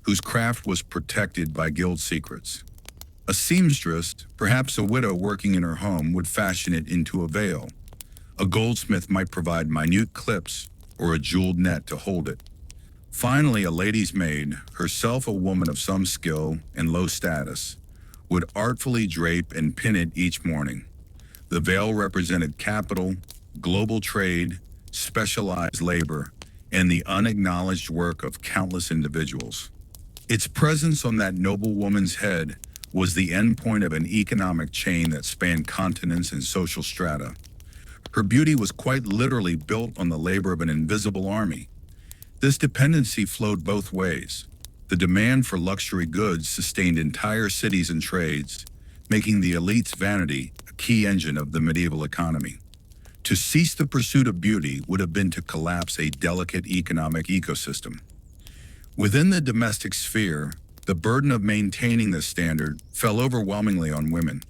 whose craft was protected by guild secrets. A seamstress, perhaps a widow working in her home, would fashion it into a veil. A goldsmith might provide minute clips or a jeweled net to hold it. Finally, a lady's maid, herself a woman of some skill and low status, would artfully drape and pin it each morning. The veil represented capital, global trade, specialized labor, and the unacknowledged work of countless individuals. Its presence on that noble woman's head was the endpoint of an economic chain that spanned continents and social strata. Her beauty was quite literally built on the labor of an invisible army. This dependency flowed both ways. The demand for luxury goods sustained entire cities and trades, making the elite's vanity a key engine of the medieval economy. To cease the pursuit of beauty would have been to collapse a delicate economic ecosystem. Within the domestic sphere, the burden of maintaining this standard fell overwhelmingly on women,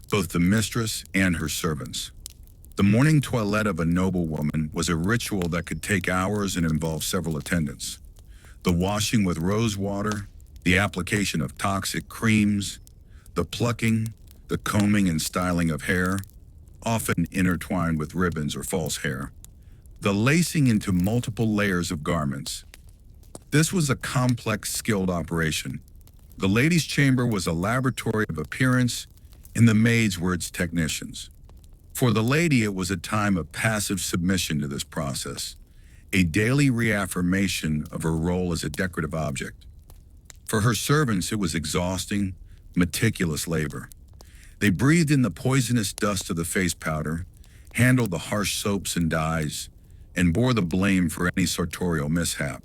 both the mistress and her servants. The morning toilette of a noblewoman was a ritual that could take hours and involve several attendants. The washing with rose water, the application of toxic creams, the plucking, the combing and styling of hair, often intertwined with ribbons or false hair, the lacing into multiple layers of garments. This was a complex, skilled operation. The ladies' chamber was a laboratory of appearance, and the maids were its technicians. For the lady, it was a time of passive submission to this process, a daily reaffirmation of her role as a decorative object. For her servants, it was exhausting, meticulous labor. They breathed in the poisonous dust of the face powder, handled the harsh soaps and dyes, and bore the blame for any sartorial mishap.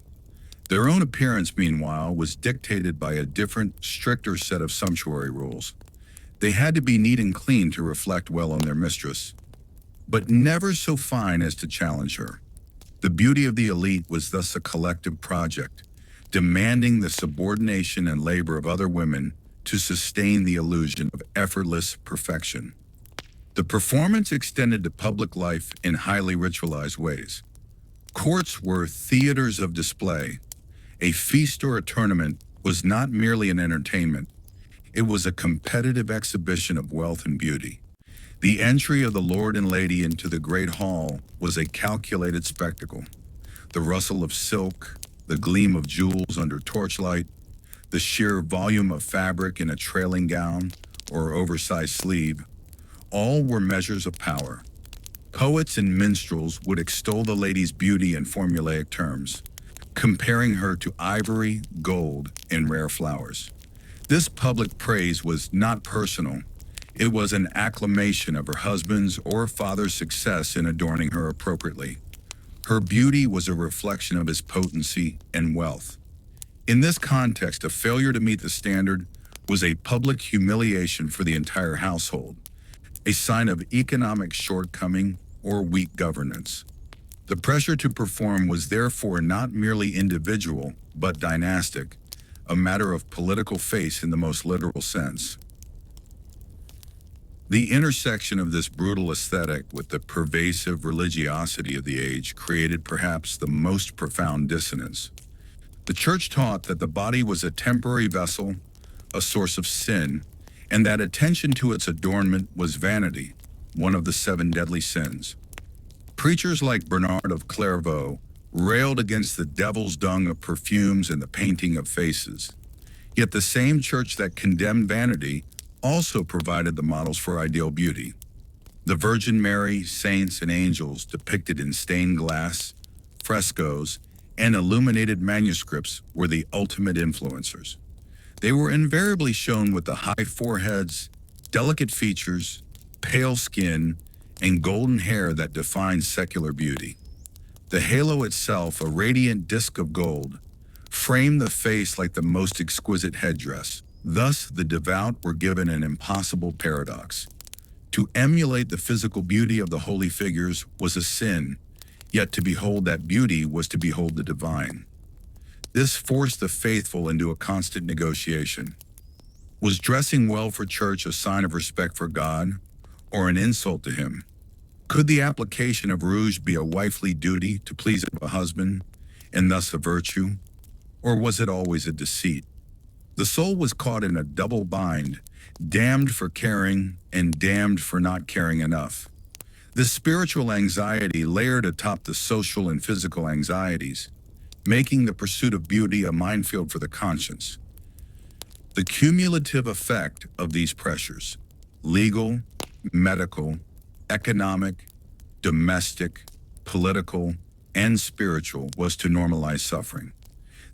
Their own appearance, meanwhile, was dictated by a different, stricter set of sumptuary rules. They had to be neat and clean to reflect well on their mistress, but never so fine as to challenge her. The beauty of the elite was thus a collective project, demanding the subordination and labor of other women to sustain the illusion of effortless perfection. The performance extended to public life in highly ritualized ways. Courts were theaters of display. A feast or a tournament was not merely an entertainment. It was a competitive exhibition of wealth and beauty. The entry of the lord and lady into the great hall was a calculated spectacle. The rustle of silk, the gleam of jewels under torchlight, the sheer volume of fabric in a trailing gown or oversized sleeve, all were measures of power. Poets and minstrels would extol the lady's beauty in formulaic terms, comparing her to ivory, gold, and rare flowers. This public praise was not personal. It was an acclamation of her husband's or father's success in adorning her appropriately. Her beauty was a reflection of his potency and wealth. In this context, a failure to meet the standard was a public humiliation for the entire household, a sign of economic shortcoming or weak governance. The pressure to perform was therefore not merely individual, but dynastic, a matter of political face in the most literal sense. The intersection of this brutal aesthetic with the pervasive religiosity of the age created perhaps the most profound dissonance. The church taught that the body was a temporary vessel, a source of sin, and that attention to its adornment was vanity, one of the 7 deadly sins. Preachers like Bernard of Clairvaux railed against the devil's dung of perfumes and the painting of faces. Yet the same church that condemned vanity also provided the models for ideal beauty. The Virgin Mary, saints, and angels depicted in stained glass, frescoes, and illuminated manuscripts were the ultimate influencers. They were invariably shown with the high foreheads, delicate features, pale skin, and golden hair that defined secular beauty. The halo itself, a radiant disk of gold, framed the face like the most exquisite headdress. Thus, the devout were given an impossible paradox. To emulate the physical beauty of the holy figures was a sin, yet to behold that beauty was to behold the divine. This forced the faithful into a constant negotiation. Was dressing well for church a sign of respect for God, or an insult to him? Could the application of rouge be a wifely duty to please a husband, and thus a virtue? Or was it always a deceit? The soul was caught in a double bind, damned for caring and damned for not caring enough. This spiritual anxiety layered atop the social and physical anxieties, making the pursuit of beauty a minefield for the conscience. The cumulative effect of these pressures, legal, medical, economic, domestic, political, and spiritual, was to normalize suffering.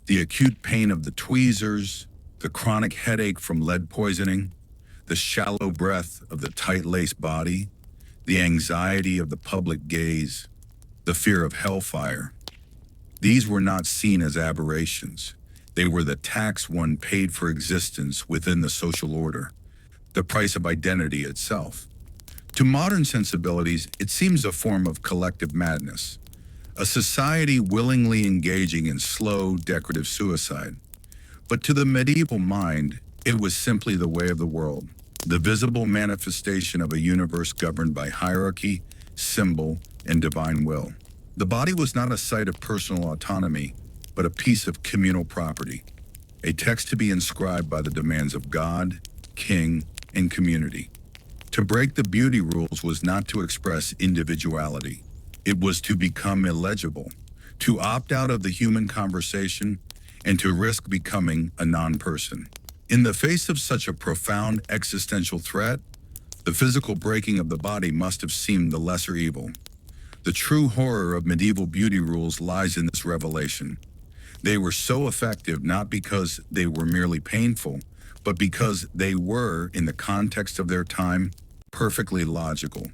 The acute pain of the tweezers, the chronic headache from lead poisoning, the shallow breath of the tight-laced body, the anxiety of the public gaze, the fear of hellfire. These were not seen as aberrations. They were the tax one paid for existence within the social order, the price of identity itself. To modern sensibilities, it seems a form of collective madness, a society willingly engaging in slow, decorative suicide. But to the medieval mind, it was simply the way of the world, the visible manifestation of a universe governed by hierarchy, symbol, and divine will. The body was not a site of personal autonomy, but a piece of communal property, a text to be inscribed by the demands of God, king, and community. To break the beauty rules was not to express individuality. It was to become illegible, to opt out of the human conversation, and to risk becoming a non-person. In the face of such a profound existential threat, the physical breaking of the body must have seemed the lesser evil. The true horror of medieval beauty rules lies in this revelation. They were so effective not because they were merely painful, but because they were, in the context of their time, perfectly logical.